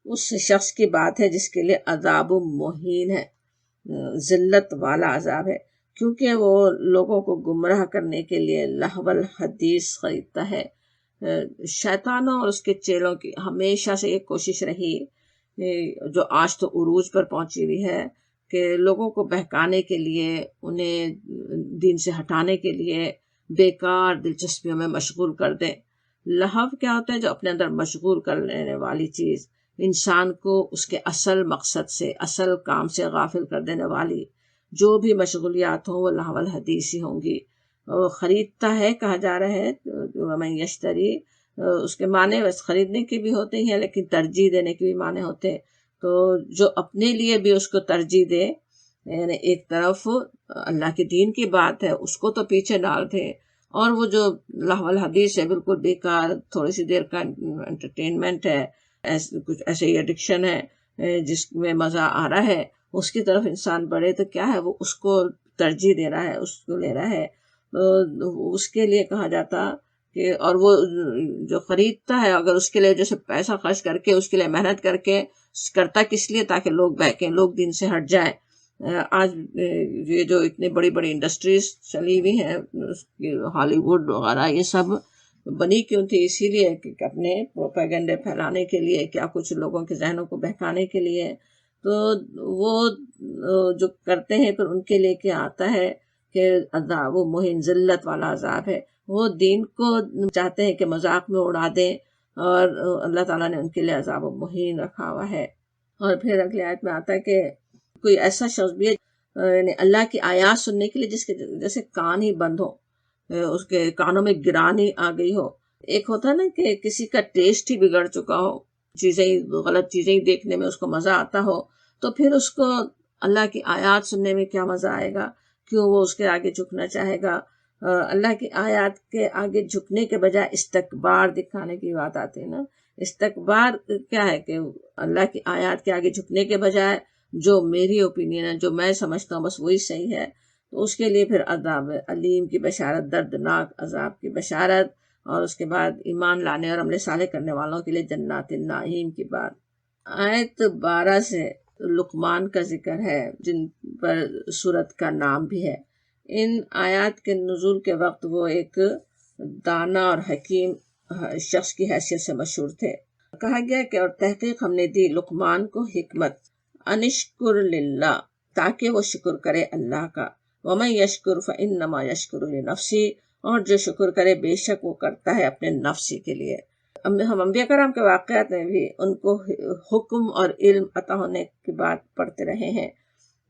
اس شخص کی بات ہے جس کے لیے عذاب مہین ہے، ذلت والا عذاب ہے، کیونکہ وہ لوگوں کو گمراہ کرنے کے لیے لہو الحدیث خریدتا ہے۔ شیطانوں اور اس کے چیلوں کی ہمیشہ سے ایک کوشش رہی، جو آج تو عروج پر پہنچی ہوئی ہے، کہ لوگوں کو بہکانے کے لیے، انہیں دین سے ہٹانے کے لیے بیکار دلچسپیوں میں مشغول کر دیں۔ لہو کیا ہوتا ہے؟ جو اپنے اندر مشغول کر لینے والی چیز، انسان کو اس کے اصل مقصد سے، اصل کام سے غافل کر دینے والی جو بھی مشغولیات ہوں، وہ لہو الحدیث ہی ہوں گی۔ وہ خریدتا ہے، کہا جا رہا ہے ومن یشتری، اس کے معنی بس خریدنے کے بھی ہوتے ہیں، لیکن ترجیح دینے کے بھی معنی ہوتے ہیں۔ تو جو اپنے لیے بھی اس کو ترجیح دے، یعنی ایک طرف اللہ کے دین کی بات ہے اس کو تو پیچھے ڈال دے، اور وہ جو لہو الحدیث ہے، بالکل بیکار، تھوڑی سی دیر کا انٹرٹینمنٹ ہے، کچھ ایسے ہی ایڈکشن ہے جس میں مزہ آ رہا ہے، اس کی طرف انسان بڑھے تو کیا ہے، وہ اس کو ترجیح دے رہا ہے، اس کو لے رہا ہے۔ تو اس کے لیے کہا جاتا کہ، اور وہ جو خریدتا ہے، اگر اس کے لیے جیسے پیسہ خرچ کر کے، اس کے لیے محنت کر کے کرتا کس لیے؟ تاکہ لوگ بہکیں، لوگ دین سے ہٹ جائیں۔ آج یہ جو اتنی بڑی بڑی انڈسٹریز چلی ہوئی ہیں، ہالی ووڈ وغیرہ، یہ سب بنی کیوں تھی؟ اسی لیے کہ اپنے پروپیگنڈے پھیلانے کے لیے، کیا کچھ لوگوں کے ذہنوں کو بہکانے کے لیے۔ تو وہ جو کرتے ہیں، پھر ان کے لیے کیا آتا ہے کہ عذاب و مہین، ذلت والا عذاب ہے۔ وہ دین کو چاہتے ہیں کہ مذاق میں اڑا دیں، اور اللہ تعالیٰ نے ان کے لیے عذاب و مہین رکھا ہوا ہے۔ اور پھر اگلی آیت میں آتا ہے کہ کوئی ایسا شخص بھی ہے، یعنی اللہ کی آیات سننے کے لیے جس کے جیسے کان ہی بند ہو، اس کے کانوں میں گرانی آ گئی ہو۔ ایک ہوتا ہے نا کہ کسی کا ٹیسٹ ہی بگڑ چکا ہو، غلط چیزیں ہی دیکھنے میں اس کو مزہ آتا ہو، تو پھر اس کو اللہ کی آیات سننے میں کیا مزہ آئے گا؟ کیوں وہ اس کے آگے جھکنا چاہے گا؟ اللہ کی آیات کے آگے جھکنے کے بجائے استکبار دکھانے کی بات آتی ہے نا۔ استکبار کیا ہے؟ کہ اللہ کی آیات کے آگے جھکنے کے بجائے جو میری اوپینین ہے، جو میں سمجھتا ہوں بس وہی صحیح ہے، تو اس کے لیے پھر عذاب علیم کی بشارت، دردناک عذاب کی بشارت، اور اس کے بعد ایمان لانے اور عمل صالح کرنے والوں کے لیے جنات النعیم کی بات۔ آیت 12 سے لقمان کا ذکر ہے، جن پر سورت کا نام بھی ہے۔ ان آیات کے نزول کے وقت وہ ایک دانا اور حکیم شخص کی حیثیت سے مشہور تھے۔ کہا گیا کہ اور تحقیق ہم نے دی لقمان کو حکمت، انشکر للہ، تاکہ وہ شکر کرے اللہ کا، ومن یشکر فانما یشکر لنفسی، اور جو شکر کرے بے شک وہ کرتا ہے اپنے نفسی کے لیے۔ ہم انبیاء کرام کے واقعات میں بھی ان کو حکم اور علم عطا ہونے کی بات پڑھتے رہے ہیں۔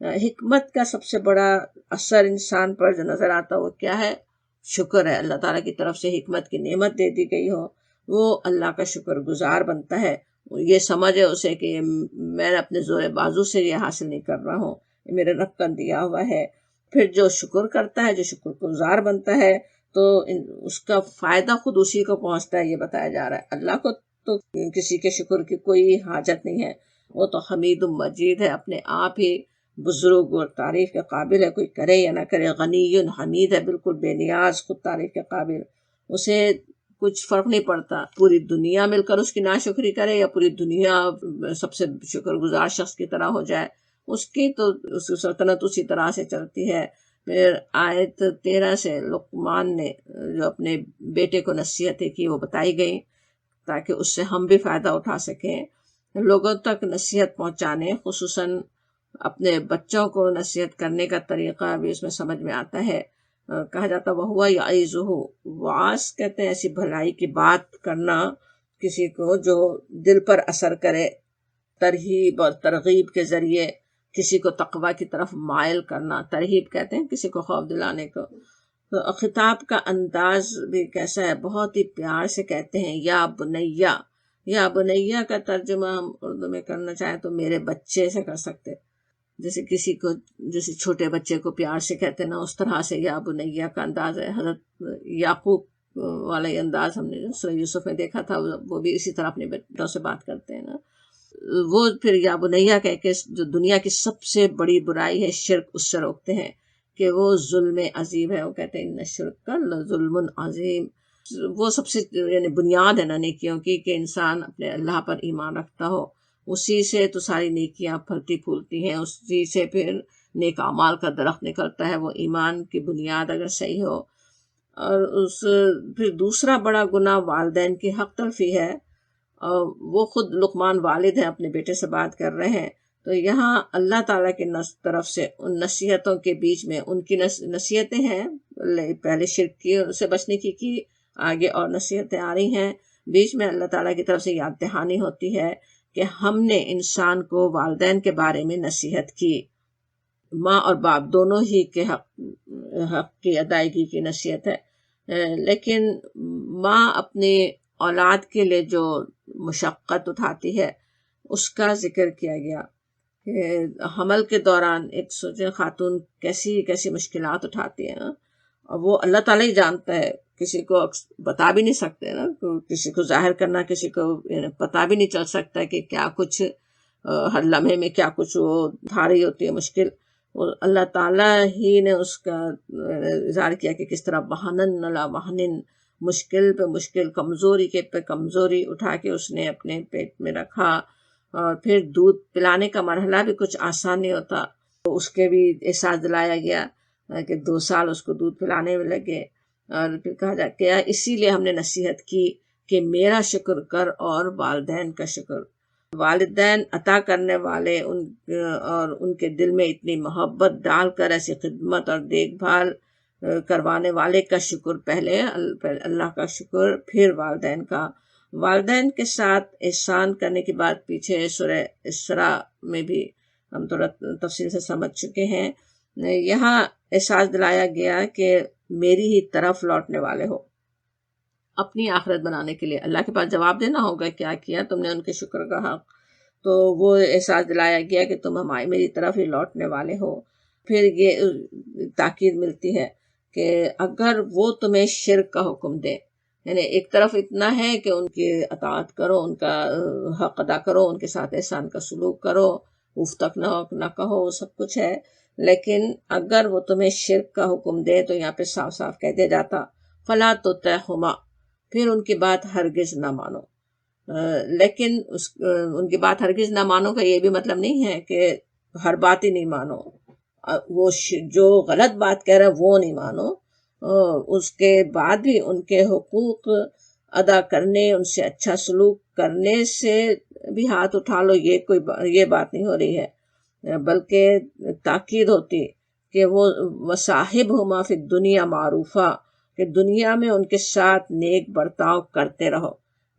حکمت کا سب سے بڑا اثر انسان پر جو نظر آتا ہے وہ کیا ہے؟ شکر ہے۔ اللہ تعالیٰ کی طرف سے حکمت کی نعمت دے دی گئی ہو، وہ اللہ کا شکر گزار بنتا ہے۔ یہ سمجھے اسے کہ میں اپنے زور بازو سے یہ حاصل نہیں کر رہا ہوں، یہ میرے رب کا دیا ہوا ہے۔ پھر جو شکر کرتا ہے، جو شکر گزار بنتا ہے، تو اس کا فائدہ خود اسی کو پہنچتا ہے، یہ بتایا جا رہا ہے۔ اللہ کو تو کسی کے شکر کی کوئی حاجت نہیں ہے، وہ تو حمید مجید ہے، اپنے آپ ہی بزرگ اور تعریف کے قابل ہے، کوئی کرے یا نہ کرے، غنی حمید ہے، بالکل بے نیاز، خود تعریف کے قابل، اسے کچھ فرق نہیں پڑتا پوری دنیا مل کر اس کی ناشکری کرے یا پوری دنیا سب سے شکر گزار شخص کی طرح ہو جائے، اس کی تو اس کی سلطنت اسی طرح سے چلتی ہے۔ پھر آیت 13 سے لقمان نے جو اپنے بیٹے کو نصیحتیں کی وہ بتائی گئیں، تاکہ اس سے ہم بھی فائدہ اٹھا سکیں۔ لوگوں تک نصیحت پہنچانے، خصوصاً اپنے بچوں کو نصیحت کرنے کا طریقہ بھی اس میں سمجھ میں آتا ہے۔ کہا جاتا وَهُوَ يَعِظُهُ، وعظ کہتے ہیں ایسی بھلائی کی بات کرنا کسی کو جو دل پر اثر کرے، ترہیب اور ترغیب کے ذریعے کسی کو تقوی کی طرف مائل کرنا۔ ترہیب کہتے ہیں کسی کو خوف دلانے کو۔ تو خطاب کا انداز بھی کیسا ہے، بہت ہی پیار سے کہتے ہیں یا بنیا۔ یا بنیا کا ترجمہ ہم اردو میں کرنا چاہیں تو میرے بچے سے کر سکتے، جیسے کسی کو، جیسے چھوٹے بچے کو پیار سے کہتے ہیں نا، اس طرح سے یا بنیا کا انداز ہے۔ حضرت یعقوب والا یہ انداز ہم نے سورہ یوسف میں دیکھا تھا، وہ بھی اسی طرح اپنے بیٹوں سے بات کرتے ہیں نا۔ وہ پھر یا بنیا کہہ کے جو دنیا کی سب سے بڑی برائی ہے شرک، اس سے روکتے ہیں کہ وہ ظلم عظیم ہے۔ وہ کہتے ہیں ان الشرک کا لظلم عظیم، وہ سب سے یعنی بنیاد ہے نا نیکیوں کی، کہ انسان اپنے اللہ پر ایمان رکھتا ہو، اسی سے تو ساری نیکیاں پھلتی پھولتی ہیں، اسی سے پھر نیک اعمال کا درخت نکلتا ہے۔ وہ ایمان کی بنیاد اگر صحیح ہو۔ اور پھر دوسرا بڑا گناہ والدین کی حق تلفی ہے، اور وہ خود لقمان والد ہیں، اپنے بیٹے سے بات کر رہے ہیں، تو یہاں اللہ تعالیٰ کی طرف سے ان نصیحتوں کے بیچ میں ان کی نصیحتیں ہیں، پہلے شرک کی ان سے بچنے کی آگے اور نصیحتیں آ رہی ہیں، بیچ میں اللہ تعالیٰ کی طرف سے یاد دہانی ہوتی ہے کہ ہم نے انسان کو والدین کے بارے میں نصیحت کی، ماں اور باپ دونوں ہی کے حق کی ادائیگی کی نصیحت ہے۔ لیکن ماں اپنی اولاد کے لیے جو مشقت اٹھاتی ہے اس کا ذکر کیا گیا کہ حمل کے دوران ایک سوچے خاتون کیسی کیسی مشکلات اٹھاتی ہے نا، اور وہ اللہ تعالیٰ ہی جانتا ہے، کسی کو بتا بھی نہیں سکتے نا، کسی کو ظاہر کرنا کسی کو پتا بھی نہیں چل سکتا کہ کیا کچھ ہر لمحے میں کیا کچھ وہ اٹھا رہی ہوتی ہے مشکل، اللہ تعالیٰ ہی نے اس کا اظہار کیا کہ کس طرح بہنن علی بہنن، مشکل پہ مشکل، کمزوری کے پہ کمزوری اٹھا کے اس نے اپنے پیٹ میں رکھا۔ اور پھر دودھ پلانے کا مرحلہ بھی کچھ آسان نہیں ہوتا، تو اس کے بھی احساس دلایا گیا کہ 2 سال اس کو دودھ پلانے میں لگے۔ اور پھر کہا جا کہ اسی لیے ہم نے نصیحت کی کہ میرا شکر کر اور والدین کا شکر۔ والدین عطا کرنے والے اور ان کے دل میں اتنی محبت ڈال کر ایسی خدمت اور دیکھ بھال کروانے والے کا شکر، پہلے اللہ کا شکر، پھر والدین کا۔ والدین کے ساتھ احسان کرنے کی بات پیچھے سورہ اسراء میں بھی ہم تھوڑا تفصیل سے سمجھ چکے ہیں۔ یہاں احساس دلایا گیا کہ میری ہی طرف لوٹنے والے ہو، اپنی آخرت بنانے کے لیے اللہ کے پاس جواب دینا ہوگا کیا کیا تم نے ان کے شکر کا حق، تو وہ احساس دلایا گیا کہ تم میری طرف ہی لوٹنے والے ہو۔ پھر یہ تاکید ملتی ہے کہ اگر وہ تمہیں شرک کا حکم دے، یعنی ایک طرف اتنا ہے کہ ان کی اطاعت کرو، ان کا حق ادا کرو، ان کے ساتھ احسان کا سلوک کرو، اف تک نہ کہو، سب کچھ ہے، لیکن اگر وہ تمہیں شرک کا حکم دے تو یہاں پہ صاف صاف کہہ دیا جاتا فلا تطعهما، پھر ان کی بات ہرگز نہ مانو۔ لیکن ان کی بات ہرگز نہ مانو کا یہ بھی مطلب نہیں ہے کہ ہر بات ہی نہیں مانو، وہ جو غلط بات کہہ رہا ہے وہ نہیں مانو، اس کے بعد بھی ان کے حقوق ادا کرنے، ان سے اچھا سلوک کرنے سے بھی ہاتھ اٹھا لو، یہ بات نہیں ہو رہی ہے، بلکہ تاکید ہوتی کہ وہ وصاحبہما فی الدنیا معروفا، کہ دنیا میں ان کے ساتھ نیک برتاؤ کرتے رہو،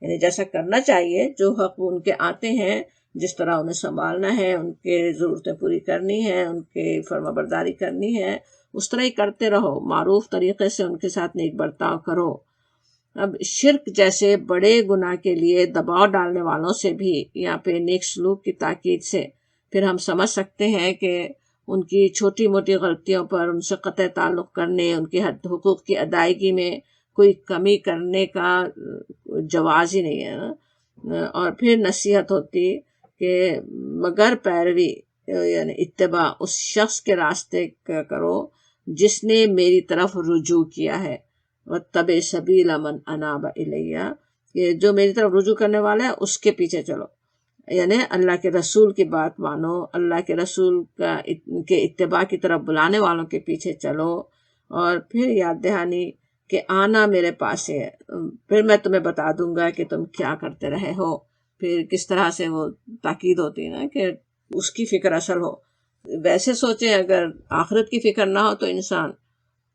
یعنی جیسا کرنا چاہیے، جو حق ان کے آتے ہیں، جس طرح انہیں سنبھالنا ہے، ان کے ضرورتیں پوری کرنی ہے، ان کے فرما برداری کرنی ہے، اس طرح ہی کرتے رہو، معروف طریقے سے ان کے ساتھ نیک برتاؤ کرو۔ اب شرک جیسے بڑے گناہ کے لیے دباؤ ڈالنے والوں سے بھی یہاں پہ نیک سلوک کی تاکید سے پھر ہم سمجھ سکتے ہیں کہ ان کی چھوٹی موٹی غلطیوں پر ان سے قطع تعلق کرنے، ان کے حقوق کی ادائیگی میں کوئی کمی کرنے کا جواز ہی نہیں ہے نا۔ اور پھر نصیحت ہوتی کہ مگر پیروی یعنی اتباع اس شخص کے راستے کا کرو جس نے میری طرف رجوع کیا ہے، واتبع سبیل من اناب الیہ، کہ جو میری طرف رجوع کرنے والا ہے اس کے پیچھے چلو، یعنی اللہ کے رسول کی بات مانو، اللہ کے رسول کے اتباع کی طرف بلانے والوں کے پیچھے چلو، اور پھر یاد دہانی کہ آنا میرے پاس ہے، پھر میں تمہیں بتا دوں گا کہ تم کیا کرتے رہے ہو۔ پھر کس طرح سے وہ تاکید ہوتی ہے نا کہ اس کی فکر اصل ہو، ویسے سوچیں اگر آخرت کی فکر نہ ہو تو انسان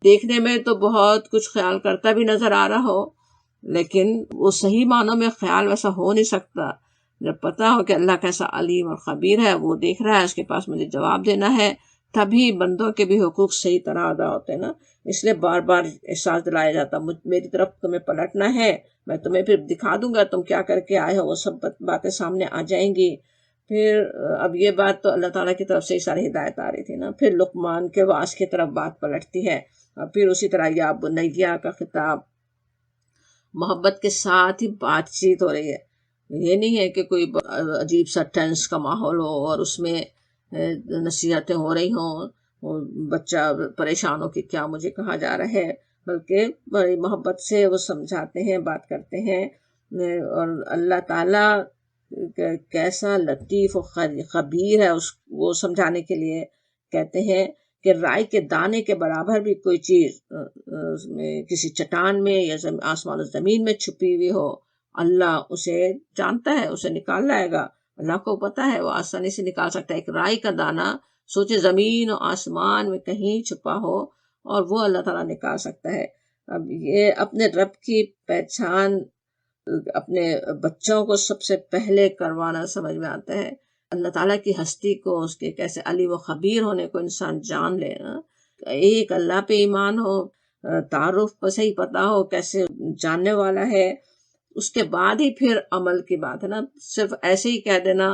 دیکھنے میں تو بہت کچھ خیال کرتا بھی نظر آ رہا ہو، لیکن وہ صحیح معنوں میں خیال ویسا ہو نہیں سکتا جب پتا ہو کہ اللہ کیسا علیم اور خبیر ہے، وہ دیکھ رہا ہے، اس کے پاس مجھے جواب دینا ہے، تبھی بندوں کے بھی حقوق صحیح طرح ادا ہوتے ہیں نا۔ اس لیے بار بار احساس دلایا جاتا میری طرف تمہیں پلٹنا ہے، میں تمہیں پھر دکھا دوں گا تم کیا کر کے آئے ہو، وہ سب باتیں سامنے آ جائیں گی۔ پھر اب یہ بات تو اللہ تعالیٰ کی طرف سے ہی ساری ہدایت آ رہی تھی نا۔ پھر لقمان کے وعظ کی طرف بات پلٹتی ہے، اور پھر اسی طرح یا بنیا کا خطاب، محبت کے ساتھ ہی بات چیت ہو رہی ہے۔ یہ نہیں ہے کہ کوئی عجیب سا ٹینس کا ماحول ہو اور اس میں نصیحتیں ہو رہی ہوں، بچہ پریشان ہو کہ کیا مجھے کہا جا رہا ہے، بلکہ بڑی محبت سے وہ سمجھاتے ہیں، بات کرتے ہیں۔ اور اللہ تعالیٰ کیسا لطیف و خبیر ہے وہ سمجھانے کے لیے کہتے ہیں کہ رائے کے دانے کے برابر بھی کوئی چیز کسی چٹان میں یا آسمان و زمین میں چھپی ہوئی ہو، اللہ اسے جانتا ہے، اسے نکال لائے گا۔ اللہ کو پتا ہے، وہ آسانی سے نکال سکتا ہے۔ ایک رائی کا دانہ سوچے زمین و آسمان میں کہیں چھپا ہو اور وہ اللہ تعالیٰ نکال سکتا ہے۔ اب یہ اپنے رب کی پہچان اپنے بچوں کو سب سے پہلے کروانا سمجھ میں آتا ہے۔ اللہ تعالیٰ کی ہستی کو، اس کے کیسے علیم و خبیر ہونے کو انسان جان لے نا، ایک اللہ پہ ایمان ہو، تعارف پر صحیح پتا ہو کیسے جاننے والا ہے، اس کے بعد ہی پھر عمل کی بات ہے نا۔ صرف ایسے ہی کہہ دینا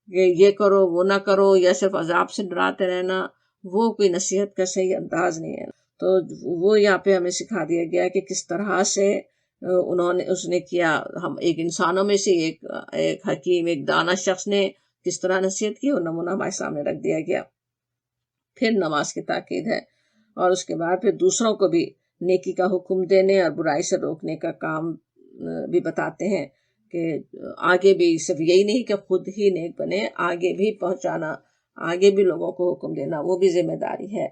کہ یہ کرو وہ نہ کرو، یا صرف عذاب سے ڈراتے رہنا، وہ کوئی نصیحت کا صحیح انداز نہیں ہے۔ تو وہ یہاں پہ ہمیں سکھا دیا گیا کہ کس طرح سے اس نے کیا۔ ہم ایک انسانوں میں سے ایک حکیم، ایک دانا شخص نے کس طرح نصیحت کی، وہ نمونہ ہمارے سامنے رکھ دیا گیا۔ پھر نماز کی تاکید ہے، اور اس کے بعد پھر دوسروں کو بھی نیکی کا حکم دینے اور برائی سے روکنے کا کام بھی بتاتے ہیں کہ آگے بھی صرف یہی نہیں کہ خود ہی نیک بنے، آگے بھی پہنچانا، آگے بھی لوگوں کو حکم دینا، وہ بھی ذمہ داری ہے۔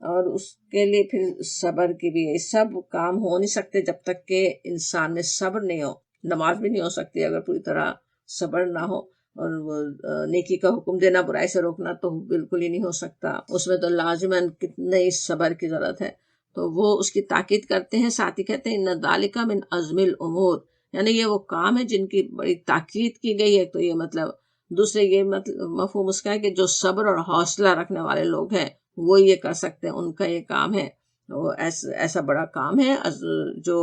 اور اس کے لیے پھر صبر کی بھی، یہ سب کام ہو نہیں سکتے جب تک کہ انسان میں صبر نہیں ہو۔ نماز بھی نہیں ہو سکتی اگر پوری طرح صبر نہ ہو، اور وہ نیکی کا حکم دینا، برائی سے روکنا تو بالکل ہی نہیں ہو سکتا، اس میں تو لازماً کتنے ہی صبر کی ضرورت ہے۔ تو وہ اس کی تاکید کرتے ہیں، ساتھ ہی کہتے ہیں ان ذالک من عزم الامور، یعنی یہ وہ کام ہے جن کی بڑی تاکید کی گئی ہے۔ تو یہ مطلب دوسرے یہ مفہوم اس کا ہے کہ جو صبر اور حوصلہ رکھنے والے لوگ ہیں وہ یہ کر سکتے ہیں، ان کا یہ کام ہے، وہ ایسا بڑا کام ہے جو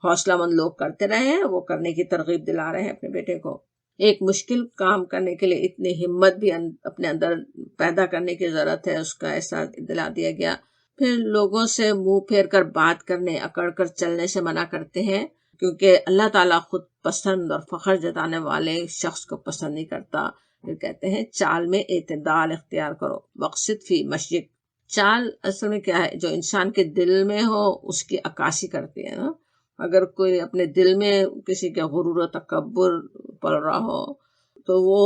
حوصلہ مند لوگ کرتے رہے ہیں، وہ کرنے کی ترغیب دلا رہے ہیں اپنے بیٹے کو۔ ایک مشکل کام کرنے کے لیے اتنی ہمت بھی اپنے اندر پیدا کرنے کی ضرورت ہے، اس کا احساس دلا دیا گیا۔ پھر لوگوں سے منہ پھیر کر بات کرنے، اکڑ کر چلنے سے منع کرتے ہیں، کیونکہ اللہ تعالیٰ خود پسند اور فخر جتانے والے شخص کو پسند نہیں کرتا۔ پھر کہتے ہیں چال میں اعتدال اختیار کرو، وقصد فی مشیک۔ چال اصل میں کیا ہے؟ جو انسان کے دل میں ہو اس کی عکاسی کرتی ہے نا۔ اگر کوئی اپنے دل میں کسی کے غرور و تکبر پڑ رہا ہو تو وہ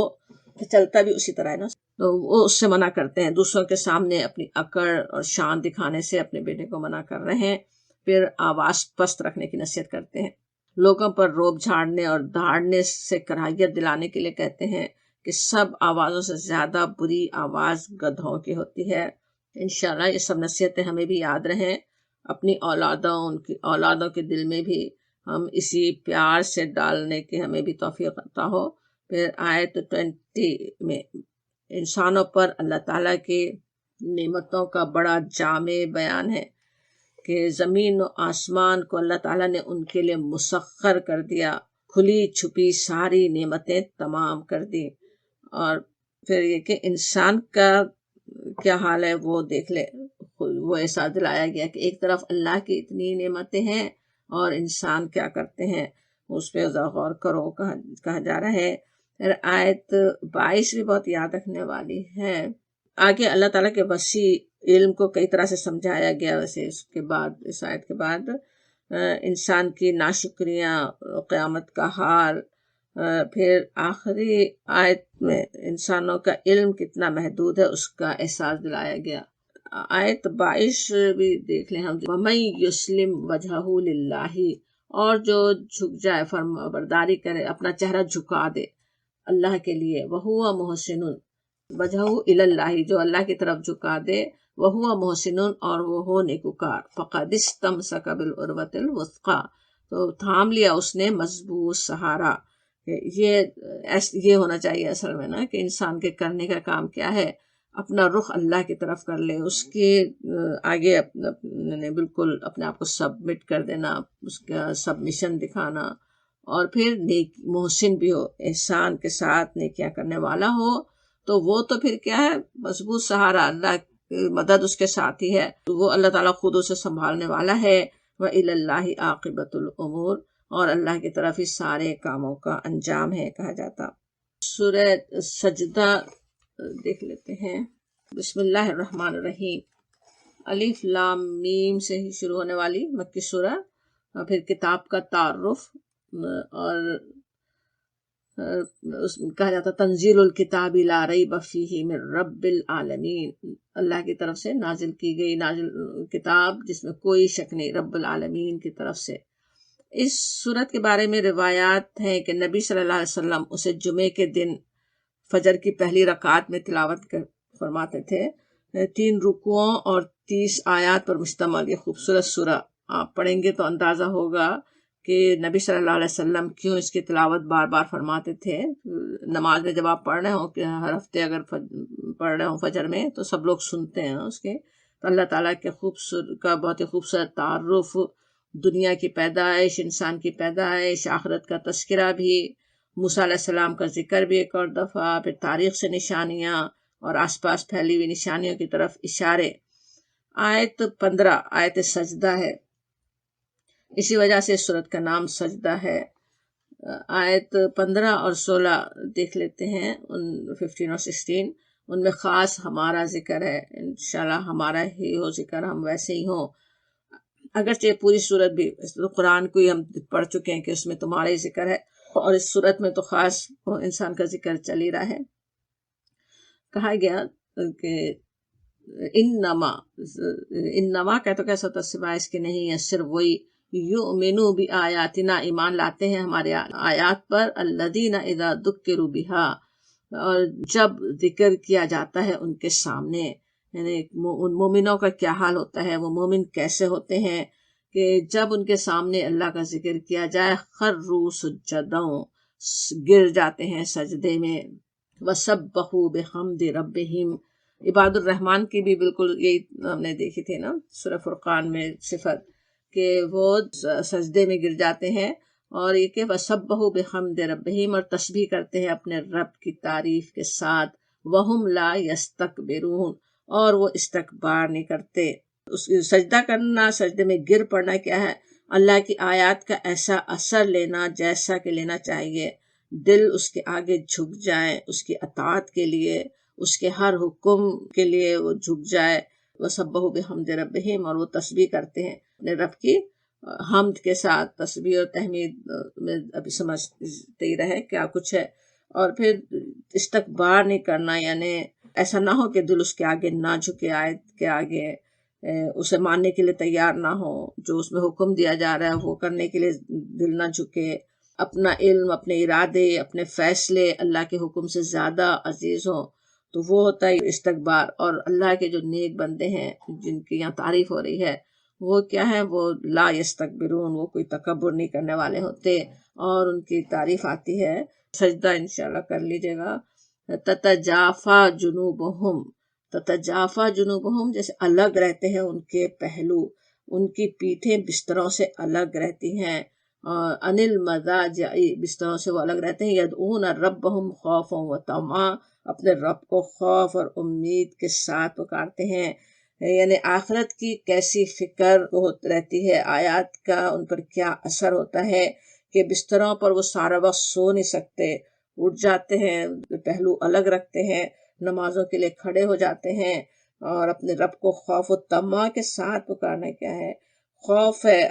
چلتا بھی اسی طرح ہے نا۔ تو وہ اس سے منع کرتے ہیں، دوسروں کے سامنے اپنی اکڑ اور شان دکھانے سے اپنے بیٹے کو منع کر رہے ہیں۔ پھر آواز پست رکھنے کی نصیحت کرتے ہیں، لوگوں پر روب جھاڑنے اور دھاڑنے سے کراہیت دلانے کے لیے کہتے ہیں کہ سب آوازوں سے زیادہ بری آواز گدھوں کی ہوتی ہے۔ انشاءاللہ یہ سب نصیحتیں ہمیں بھی یاد رہیں، اپنی ان کی اولادوں کے دل میں بھی ہم اسی پیار سے ڈالنے کی ہمیں بھی توفیق عطا ہو۔ پھر آیت 20 میں انسانوں پر اللہ تعالیٰ کی نعمتوں کا بڑا جامع بیان ہے کہ زمین و آسمان کو اللہ تعالیٰ نے ان کے لیے مسخر کر دیا، کھلی چھپی ساری نعمتیں تمام کر دی۔ اور پھر یہ کہ انسان کا کیا حال ہے وہ دیکھ لے، وہ احساس دلایا گیا کہ ایک طرف اللہ کی اتنی نعمتیں ہیں اور انسان کیا کرتے ہیں، اس پہ غور کرو کہا جا رہا ہے۔ پھر آیت 22 بھی بہت یاد رکھنے والی ہے۔ آگے اللہ تعالیٰ کے وسیع علم کو کئی طرح سے سمجھایا گیا، ویسے اس آیت کے بعد انسان کی ناشکریاں، قیامت کا حال، پھر آخری آیت میں انسانوں کا علم کتنا محدود ہے اس کا احساس دلایا گیا۔ آیت 22 بھی دیکھ لیں ہم، وَمَن يُسْلِمْ وَجْهَهُ لِلَّهِ، اور جو جھک جائے، فرما برداری کرے، اپنا چہرہ جھکا دے اللہ کے لیے، وَهُوَ مُحْسِنٌ، وجہ اللہ، جو اللہ کی طرف جھکا دے، وہو محسن، اور وہ ہو نیکوکار، فقد استمسک بالعروۃ الوثقی، تو تھام لیا اس نے مضبوط سہارا۔ یہ ہونا چاہیے اصل میں نا، کہ انسان کے کرنے کا کام کیا ہے، اپنا رخ اللہ کی طرف کر لے، اس کے آگے بالکل اپنے آپ کو سبمٹ کر دینا، اس کا سبمیشن دکھانا، اور پھر نیک محسن بھی ہو، احسان کے ساتھ نیکیاں کرنے والا ہو، تو وہ تو پھر کیا ہے، مضبوط سہارا، اللہ کی مدد اس کے ساتھ ہی ہے، تو وہ اللہ تعالیٰ خود اسے سنبھالنے والا ہے۔ وَإِلَى اللَّهِ عَاقِبَةُ الْأُمُورِ، اور اللہ کی طرف ہی سارے کاموں کا انجام ہے کہا جاتا۔ سورہ سجدہ دیکھ لیتے ہیں۔ بسم اللہ الرحمن الرحیم، الف لام میم سے ہی شروع ہونے والی مکی سورہ، اور پھر کتاب کا تعارف، اور کہا جاتا تنزیل الکتاب لا ریب فیہ من رب العالمین، اللہ کی طرف سے نازل کی گئی کتاب جس میں کوئی شک نہیں، رب العالمین کی طرف سے۔ اس سورت کے بارے میں روایات ہیں کہ نبی صلی اللہ علیہ وسلم اسے جمعے کے دن فجر کی پہلی رکعت میں تلاوت فرماتے تھے۔ 3 رکوعوں اور 30 آیات پر مشتمل یہ خوبصورت سورہ آپ پڑھیں گے تو اندازہ ہوگا کہ نبی صلی اللہ علیہ وسلم کیوں اس کی تلاوت بار بار فرماتے تھے۔ نماز میں جب آپ پڑھ رہے ہوں، کہ ہر ہفتے اگر پڑھ رہے ہوں فجر میں، تو سب لوگ سنتے ہیں اس کے، تو اللہ تعالیٰ کے بہت ہی خوبصورت تعارف، دنیا کی پیدائش، انسان کی پیدائش، آخرت کا تذکرہ بھی، موسیٰ علیہ السلام کا ذکر بھی ایک اور دفعہ، پھر تاریخ سے نشانیاں اور آس پاس پھیلی ہوئی نشانیوں کی طرف اشارے۔ آیت 15 آیت سجدہ ہے، اسی وجہ سے اس سورت کا نام سجدہ ہے۔ آیت 15 اور 16 دیکھ لیتے ہیں، 15 اور 16، ان میں خاص ہمارا ذکر ہے، انشاءاللہ ہمارا ہی ہو ذکر، ہم ویسے ہی ہوں، اگرچہ پوری صورت بھی قرآن کو ہی ہم پڑھ چکے ہیں کہ اس میں تمہارا ہی ذکر ہے، اور اس صورت میں تو خاص انسان کا ذکر چل ہی رہا ہے۔ کہا گیا کہ انما کا تو کیسا ہوتا سوائے اس کے نہیں ہے، صرف وہی یؤمنو بآیاتنا، ایمان لاتے ہیں ہمارے آیات پر، الذین اذا ذکروا بہا، اور جب ذکر کیا جاتا ہے ان کے سامنے، یعنی ان مومنوں کا کیا حال ہوتا ہے، وہ مومن کیسے ہوتے ہیں کہ جب ان کے سامنے اللہ کا ذکر کیا جائے، خروا سجدا، گر جاتے ہیں سجدے میں، وسبحوا بحمد ربہم، عباد الرحمن کی بھی بالکل یہی ہم نے دیکھی تھی نا سورہ فرقان میں صفت، کہ وہ سجدے میں گر جاتے ہیں، اور یہ کہ وسبحوا بحمد ربہم، اور تسبیح کرتے ہیں اپنے رب کی تعریف کے ساتھ، وہم لا یستکبرون، اور وہ استکبار نہیں کرتے۔ سجدہ کرنا، سجدے میں گر پڑنا کیا ہے، اللہ کی آیات کا ایسا اثر لینا جیسا کہ لینا چاہیے، دل اس کے آگے جھک جائے، اس کی اطاعت کے لیے، اس کے ہر حکم کے لیے وہ جھک جائے، وسبحوا بحمد ربہم، اور وہ تسبیح کرتے ہیں اپنے رب کی حمد کے ساتھ، تسبیح اور تحمید میں ابھی سمجھتے ہی رہے کیا کچھ ہے، اور پھر استکبار نہیں کرنا، یعنی ایسا نہ ہو کہ دل اس کے آگے نہ جھکے، آیت کے آگے اسے ماننے کے لیے تیار نہ ہو، جو اس میں حکم دیا جا رہا ہے وہ کرنے کے لیے دل نہ جھکے، اپنا علم، اپنے ارادے، اپنے فیصلے اللہ کے حکم سے زیادہ عزیز ہوں، تو وہ ہوتا ہے استکبار۔ اور اللہ کے جو نیک بندے ہیں جن کی یہاں تعریف ہو رہی ہے، وہ کیا ہے، وہ لا یستکبرون، وہ کوئی تکبر نہیں کرنے والے ہوتے، اور ان کی تعریف آتی ہے۔ سجدہ انشاءاللہ کر لیجیے گا۔ تتجافا جنوبہم، تتجافا جنوبہم، جیسے الگ رہتے ہیں ان کے پہلو، ان کی پیٹھیں بستروں سے الگ رہتی ہیں، اور عن المضاجع، بستروں سے وہ الگ رہتے ہیں، یدعون ربہم خوفا وطمعا، اپنے رب کو خوف اور امید کے ساتھ پکارتے ہیں، یعنی آخرت کی کیسی فکر رہتی ہے، آیات کا ان پر کیا اثر ہوتا ہے کہ بستروں پر وہ سارا وقت سو نہیں سکتے، اٹھ جاتے ہیں، پہلو الگ رکھتے ہیں، نمازوں کے لیے کھڑے ہو جاتے ہیں، اور اپنے رب کو خوف و طمع کے ساتھ پکارنا کیا ہے، خوف ہے،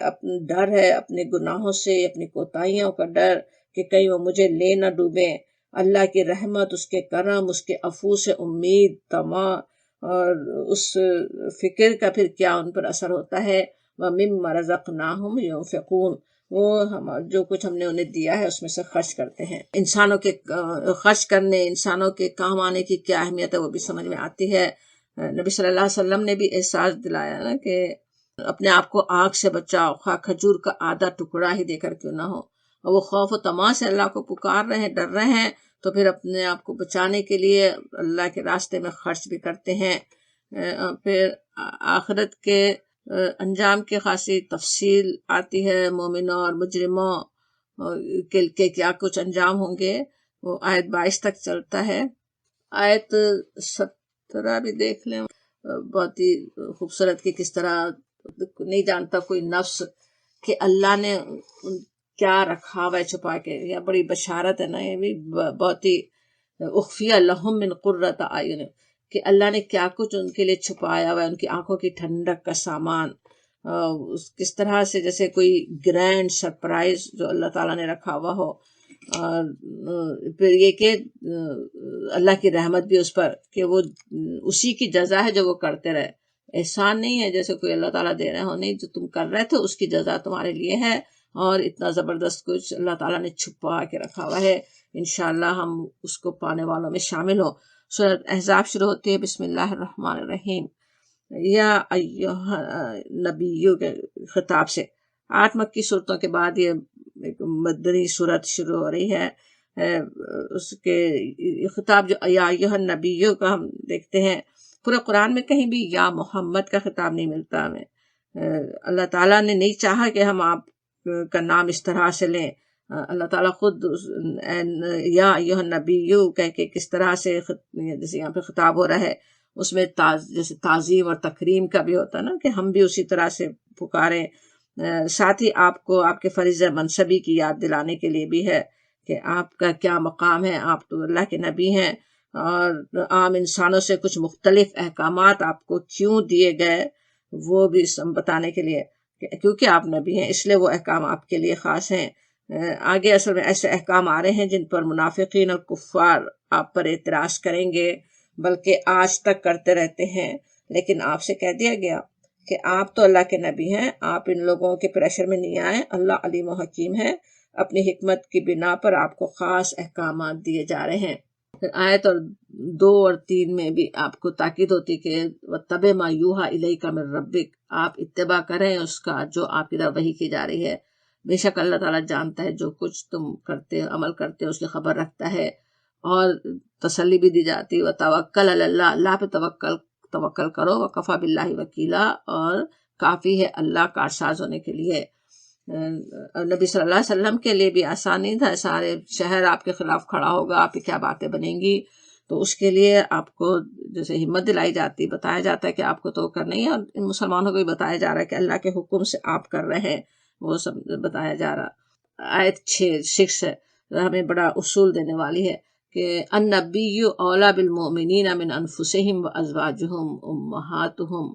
ڈر ہے اپنے گناہوں سے، اپنی کوتاہیوں کا ڈر کہ کہیں وہ مجھے لے نہ ڈوبیں، اللہ کی رحمت، اس کے کرم، اس کے عفو سے امید، طمع، اور اس فکر کا پھر کیا ان پر اثر ہوتا ہے، وَمِمَّا رَزَقْنَاهُمْ يُنْفِقُونَ، وہ جو کچھ ہم نے انہیں دیا ہے اس میں سے خرچ کرتے ہیں۔ انسانوں کے خرچ کرنے، انسانوں کے کام آنے کی کیا اہمیت ہے وہ بھی سمجھ میں آتی ہے۔ نبی صلی اللہ علیہ وسلم نے بھی احساس دلایا نا کہ اپنے آپ کو آگ سے بچاؤ، خواہ کھجور کا آدھا ٹکڑا ہی دے کر کیوں نہ ہو۔ اور وہ خوف و طمع سے اللہ کو پکار رہے ہیں، ڈر رہے ہیں، تو پھر اپنے آپ کو بچانے کے لیے اللہ کے راستے میں خرچ بھی کرتے ہیں۔ پھر آخرت کے انجام کی خاصی تفصیل آتی ہے، مومنوں اور مجرموں کے کیا کچھ انجام ہوں گے، وہ آیت 22 تک چلتا ہے۔ آیت 17 بھی دیکھ لیں، بہت ہی خوبصورت کہ کس طرح نہیں جانتا کوئی نفس کہ اللہ نے کیا رکھا ہوا ہے چھپا کے۔ یہ بڑی بشارت ہے نا، یہ بھی بہت ہی اخفیہ لہم من قرۃ اعین، کہ اللہ نے کیا کچھ ان کے لیے چھپایا ہوا ہے، ان کی آنکھوں کی ٹھنڈک کا سامان، کس طرح سے جیسے کوئی گرینڈ سرپرائز جو اللہ تعالیٰ نے رکھا ہوا ہو۔ اور پھر یہ کہ اللہ کی رحمت بھی اس پر کہ وہ اسی کی جزا ہے جو وہ کرتے رہے، احسان نہیں ہے جیسے کوئی اللہ تعالیٰ دے رہے ہو، نہیں، جو تم کر رہے تھے اس کی جزا تمہارے لیے ہے۔ اور اتنا زبردست کچھ اللہ تعالیٰ نے چھپا کے رکھا ہوا ہے، انشاءاللہ ہم اس کو پانے والوں میں شامل ہوں۔ سورۃ احزاب شروع ہوتی ہے بسم اللہ الرحمن الرحیم، یا ایھا نبیوں کے خطاب سے۔ 8 مکی صورتوں کے بعد یہ ایک مدنی صورت شروع ہو رہی ہے۔ اس کے خطاب جو یا ایھا نبیوں کا ہم دیکھتے ہیں، پورے قرآن میں کہیں بھی یا محمد کا خطاب نہیں ملتا ہمیں۔ اللہ تعالیٰ نے نہیں چاہا کہ ہم آپ کا نام اس طرح سے لیں۔ اللہ تعالیٰ خود یا ایھا نبیو کہہ کے کس طرح سے جیسے یہاں پہ خطاب ہو رہا ہے، اس میں جیسے تعظیم اور تکریم کا بھی ہوتا ہے نا، کہ ہم بھی اسی طرح سے پکاریں۔ ساتھ ہی آپ کو آپ کے فریضہ منصبی کی یاد دلانے کے لیے بھی ہے کہ آپ کا کیا مقام ہے، آپ تو اللہ کے نبی ہیں، اور عام انسانوں سے کچھ مختلف احکامات آپ کو کیوں دیے گئے وہ بھی بتانے کے لیے، کیونکہ آپ نبی ہیں اس لیے وہ احکام آپ کے لیے خاص ہیں۔ آگے اصل میں ایسے احکام آ رہے ہیں جن پر منافقین اور کفار آپ پر اعتراض کریں گے، بلکہ آج تک کرتے رہتے ہیں، لیکن آپ سے کہہ دیا گیا کہ آپ تو اللہ کے نبی ہیں، آپ ان لوگوں کے پریشر میں نہیں آئیں، اللہ علیم و حکیم ہے، اپنی حکمت کی بنا پر آپ کو خاص احکامات دیے جا رہے ہیں۔ پھر آیت 2 اور 3 میں بھی آپ کو تاکید ہوتی کہ وَاتَّبِعْ مَا يُوحَىٰ إِلَيْكَ مِن رَّبِّكَ، آپ اتباع کریں اس کا جو آپ کی طرف وحی کی جا رہی ہے۔ بے شک اللہ تعالیٰ جانتا ہے جو کچھ تم کرتے عمل کرتے اس کی خبر رکھتا ہے۔ اور تسلی بھی دی جاتی وَتَوَكَّلْ عَلَى اللَّهِ، اللہ پہ توکل کرو، وَكَفَىٰ بِاللَّهِ وَكِيلًا، اور کافی ہے اللہ کارساز ہونے کے لیے۔ نبی صلی اللہ علیہ وسلم کے لیے بھی آسان نہیں تھا، سارے شہر آپ کے خلاف کھڑا ہوگا، آپ کی کیا باتیں بنیں گی، تو اس کے لیے آپ کو جیسے ہمت دلائی جاتی، بتایا جاتا ہے کہ آپ کو تو کرنا ہی ہے، اور ان مسلمانوں کو بھی بتایا جا رہا ہے کہ اللہ کے حکم سے آپ کر رہے ہیں، وہ سب بتایا جا رہا۔ آیت 6 ہے، ہمیں بڑا اصول دینے والی ہے کہ النبی اولیٰ بالمؤمنین من انفسہم وازواجہم امہاتہم،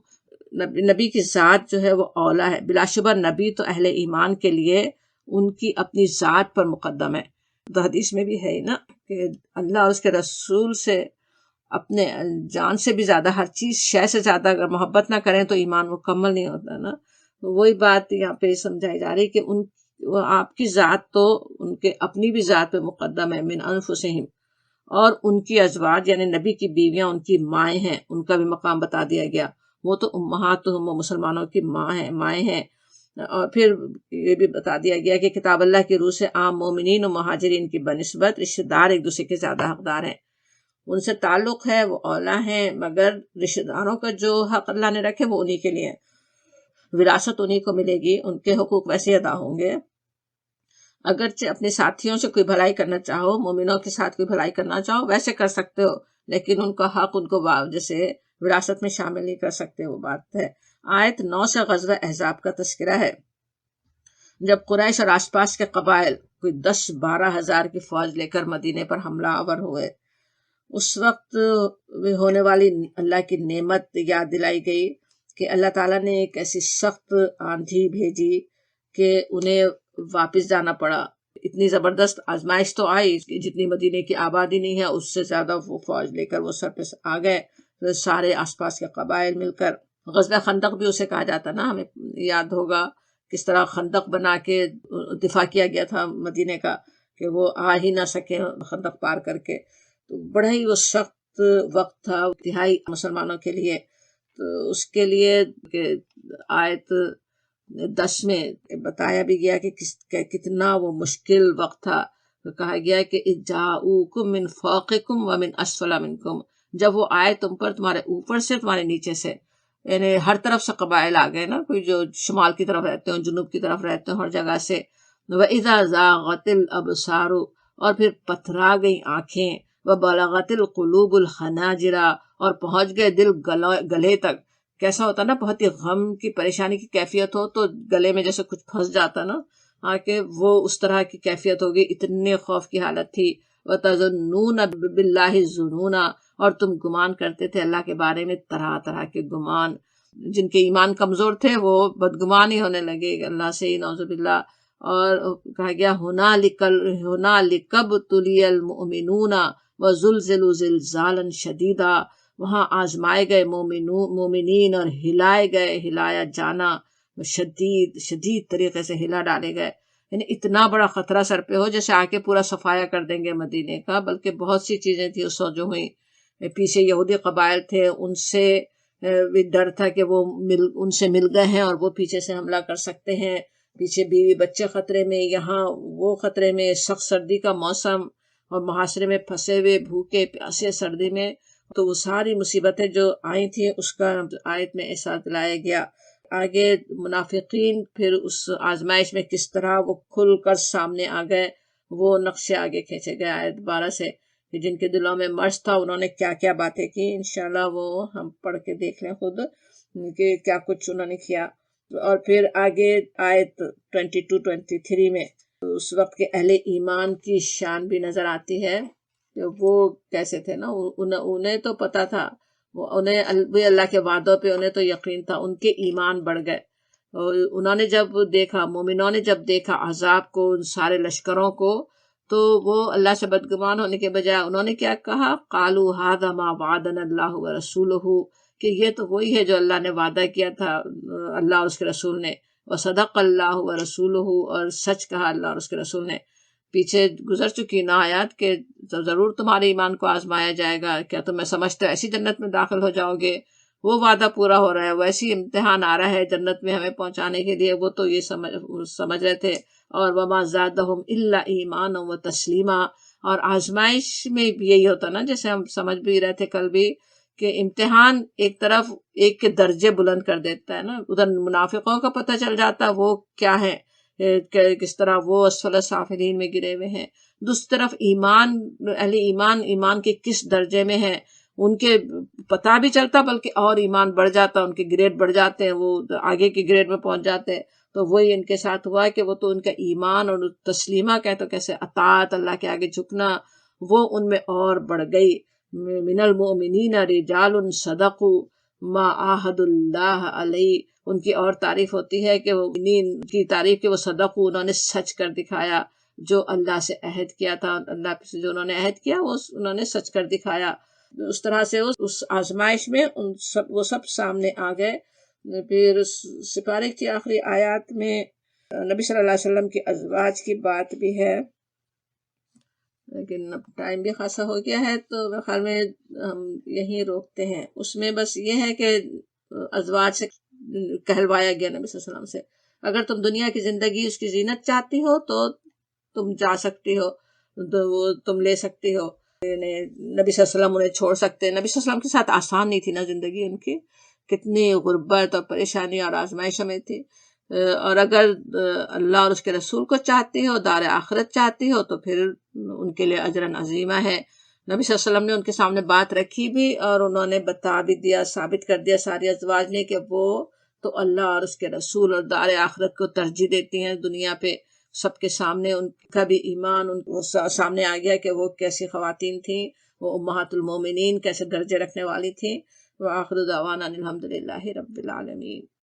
نبی کی ذات جو ہے وہ اولیٰ ہے، بلا شبہ نبی تو اہل ایمان کے لیے ان کی اپنی ذات پر مقدم ہے۔ تو حدیث میں بھی ہے ہی نا کہ اللہ اور اس کے رسول سے اپنے جان سے بھی زیادہ، ہر چیز شے سے زیادہ اگر محبت نہ کریں تو ایمان مکمل نہیں ہوتا نا۔ تو وہی بات یہاں پہ سمجھائی جا رہی کہ آپ کی ذات تو ان کے اپنی بھی ذات پہ مقدم ہے، من انفسہم، اور ان کی ازواج یعنی نبی کی بیویاں ان کی مائیں ہیں، ان کا بھی مقام بتا دیا گیا، وہ تو امہاتہم، وہ مسلمانوں کی مائیں ہیں۔ اور پھر یہ بھی بتا دیا گیا کہ کتاب اللہ کی روح سے عام مومنین و مہاجرین کی بنسبت رشتہ دار ایک دوسرے کے زیادہ حقدار ہیں، ان سے تعلق ہے، وہ اولیٰ ہیں، مگر رشتہ داروں کا جو حق اللہ نے رکھے وہ انہی کے لیے ہے، وراثت انہی کو ملے گی، ان کے حقوق ویسے ادا ہوں گے۔ اگرچہ اپنے ساتھیوں سے کوئی بھلائی کرنا چاہو، مومنوں کے ساتھ کوئی بھلائی کرنا چاہو ویسے کر سکتے ہو، لیکن ان کا حق ان کو جیسے وراثت میں شامل نہیں کر سکتے، وہ بات ہے۔ آیت 9 سے غزوہ احزاب کا تذکرہ ہے۔ جب قریش اور آس پاس کے قبائل کوئی 10-12 ہزار کی فوج لے کر مدینے پر حملہ آور ہوئے، اس وقت ہونے والی اللہ کی نعمت یاد دلائی گئی کہ اللہ تعالیٰ نے ایک ایسی سخت آندھی بھیجی کہ انہیں واپس جانا پڑا۔ اتنی زبردست آزمائش تو آئی کہ جتنی مدینے کی آبادی نہیں ہے اس سے زیادہ وہ فوج لے کر وہ سر پہ آ گئے، سارے آس پاس کے قبائل مل کر۔ غزوہ خندق بھی اسے کہا جاتا نا، ہمیں یاد ہوگا کس طرح خندق بنا کے دفاع کیا گیا تھا مدینے کا کہ وہ آ ہی نہ سکے خندق پار کر کے. تو بڑا ہی وہ سخت وقت تھا انتہائی مسلمانوں کے لیے. تو اس کے لیے آیت 10 میں بتایا بھی گیا کہ کتنا وہ مشکل وقت تھا. تو کہا گیا کہ جاؤکم من فوقکم ومن اسفل منکم، جب وہ آئے تم پر تمہارے اوپر سے تمہارے نیچے سے، یعنی ہر طرف سے قبائل آ گئے نا، کوئی جو شمال کی طرف رہتے ہوں، جنوب کی طرف رہتے ہوں، ہر جگہ سے. وَإِذَا زَاغَتِ الْأَبْصَارُ، اور پھر پتھرا گئی آنکھیں، وَبَلَغَتِ الْقُلُوبُ الْحَنَاجِرَ، اور پہنچ گئے دل گلے تک. کیسا ہوتا نا، بہت ہی غم کی پریشانی کی کیفیت ہو تو گلے میں جیسے کچھ پھنس جاتا نا کہ وہ اس طرح کی کیفیت ہوگی، اتنے خوف کی حالت تھی. وَتَظُنُّونَ بِاللَّهِ الظُّنُونَ، اور تم گمان کرتے تھے اللہ کے بارے میں طرح طرح کے گمان. جن کے ایمان کمزور تھے وہ بدگمان ہی ہونے لگے اللہ سے ہی، نعوذ باللہ. اور کہا گیا هُنَالِكَ ابْتُلِيَ الْمُؤْمِنُونَ وَزُلْزِلُوا زِلْزَالًا شَدِيدًا، وہاں آزمائے گئے مومنین اور ہلائے گئے ہلایا جانا، شدید طریقے سے ہلا ڈالے گئے. یعنی اتنا بڑا خطرہ سر پہ ہو جیسے آ کے پورا صفایا کر دیں گے مدینے کا. بلکہ بہت سی چیزیں تھیں اس وقت جو ہوئیں. پیچھے یہودی قبائل تھے، ان سے بھی ڈر تھا کہ وہ ان سے مل گئے ہیں اور وہ پیچھے سے حملہ کر سکتے ہیں. پیچھے بیوی بچے خطرے میں، یہاں وہ خطرے میں، سخت سردی کا موسم اور محاصرے میں پھنسے ہوئے بھوکے پیاسے سردی میں. تو وہ ساری مصیبتیں جو آئی تھیں اس کا آیت میں احساس دلایا گیا. آگے منافقین پھر اس آزمائش میں کس طرح وہ کھل کر سامنے آ گئے، وہ نقشے آگے کھینچے گئے آیت 12 سے، کہ جن کے دلوں میں مرض تھا انہوں نے کیا کیا باتیں کی. انشاءاللہ وہ ہم پڑھ کے دیکھ لیں خود کہ کیا کچھ انہوں نے کیا. اور پھر آگے آیت 22-23 میں اس وقت کے اہل ایمان کی شان بھی نظر آتی ہے کہ وہ کیسے تھے نا. انہیں تو پتا تھا، انہیں اللہ کے وعدوں پہ انہیں تو یقین تھا، ان کے ایمان بڑھ گئے. اور انہوں نے جب دیکھا، مومنوں نے جب دیکھا عذاب کو، ان سارے لشکروں کو، تو وہ اللہ سے بدگمان ہونے کے بجائے انہوں نے کیا کہا، قالوا ھذا ما وعدنا اللہ ورسولہ، کہ یہ تو وہی ہے جو اللہ نے وعدہ کیا تھا اللہ اور اس کے رسول نے. وصدق اللہ ورسولہ، اور سچ کہا اللہ اور اس کے رسول نے. پیچھے گزر چکی نا آیات کہ ضرور تمہارے ایمان کو آزمایا جائے گا، کیا تمہیں سمجھتے ایسی جنت میں داخل ہو جاؤ گے؟ وہ وعدہ پورا ہو رہا ہے، ویسی امتحان آ رہا ہے جنت میں ہمیں پہنچانے کے لیے. وہ تو یہ سمجھ رہے تھے. اور وما زادہم الا ایمانا و تسلیما، اور آزمائش میں بھی یہی ہوتا نا، جیسے ہم سمجھ بھی رہے تھے کل بھی، کہ امتحان ایک طرف ایک کے درجے بلند کر دیتا ہے نا. ادھر منافقوں کا پتہ چل جاتا وہ کیا ہے، کس طرح وہ اسفل سافلین میں گرے ہوئے ہیں. دوسری طرف اہل ایمان کے کس درجے میں ہیں ان کے پتہ بھی چلتا، بلکہ اور ایمان بڑھ جاتا، ان کے گریڈ بڑھ جاتے ہیں، وہ آگے کے گریڈ میں پہنچ جاتے ہیں. تو وہی ان کے ساتھ ہوا کہ وہ تو ان کا ایمان اور تسلیمہ کہے تو کیسے اطاعت، اللہ کے آگے جھکنا، وہ ان میں اور بڑھ گئی. من المؤمنین رجال صدقوا ما عاہدوا اللہ علیہ، ان کی اور تعریف ہوتی ہے کہ وہ مومنین کی تعریف کہ وہ صدقوا، انہوں نے سچ کر دکھایا جو اللہ سے عہد کیا تھا، اللہ سے جو انہوں نے عہد کیا وہ انہوں نے سچ کر دکھایا. اس طرح سے اس آزمائش میں وہ سب سامنے آ گئے. پھر سپارے کی آخری آیات میں نبی صلی اللہ علیہ وسلم کی ازواج کی بات بھی ہے، لیکن اب ٹائم بھی خاصا ہو گیا ہے تو میرے خیال میں ہم یہیں روکتے ہیں. اس میں بس یہ ہے کہ ازواج سے کہلوایا گیا نبی صلی اللہ علیہ وسلم سے، اگر تم دنیا کی زندگی اس کی زینت چاہتی ہو تو تم جا سکتی ہو، تو وہ تم لے سکتی ہو. نبی صلی اللہ علیہ وسلم انہیں چھوڑ سکتے. نبی صلی اللہ علیہ وسلم کے ساتھ آسان نہیں تھی نا زندگی ان کی، کتنی غربت اور پریشانی اور آزمائش میں تھی. اور اگر اللہ اور اس کے رسول کو چاہتی ہو، دار آخرت چاہتی ہو، تو پھر ان کے لیے اجر عظیمہ ہے. نبی صلی اللہ علیہ وسلم نے ان کے سامنے بات رکھی بھی اور انہوں نے بتا بھی دیا، ثابت کر دیا ساری ازواج نے کہ وہ تو اللہ اور اس کے رسول اور دار آخرت کو ترجیح دیتی ہیں دنیا پہ. سب کے سامنے ان کا بھی ایمان ان سامنے آ گیا کہ وہ کیسی خواتین تھیں، وہ امہات المومنین کیسے درجے رکھنے والی تھیں. وآخر دعوانا الحمدللہ رب العالمین.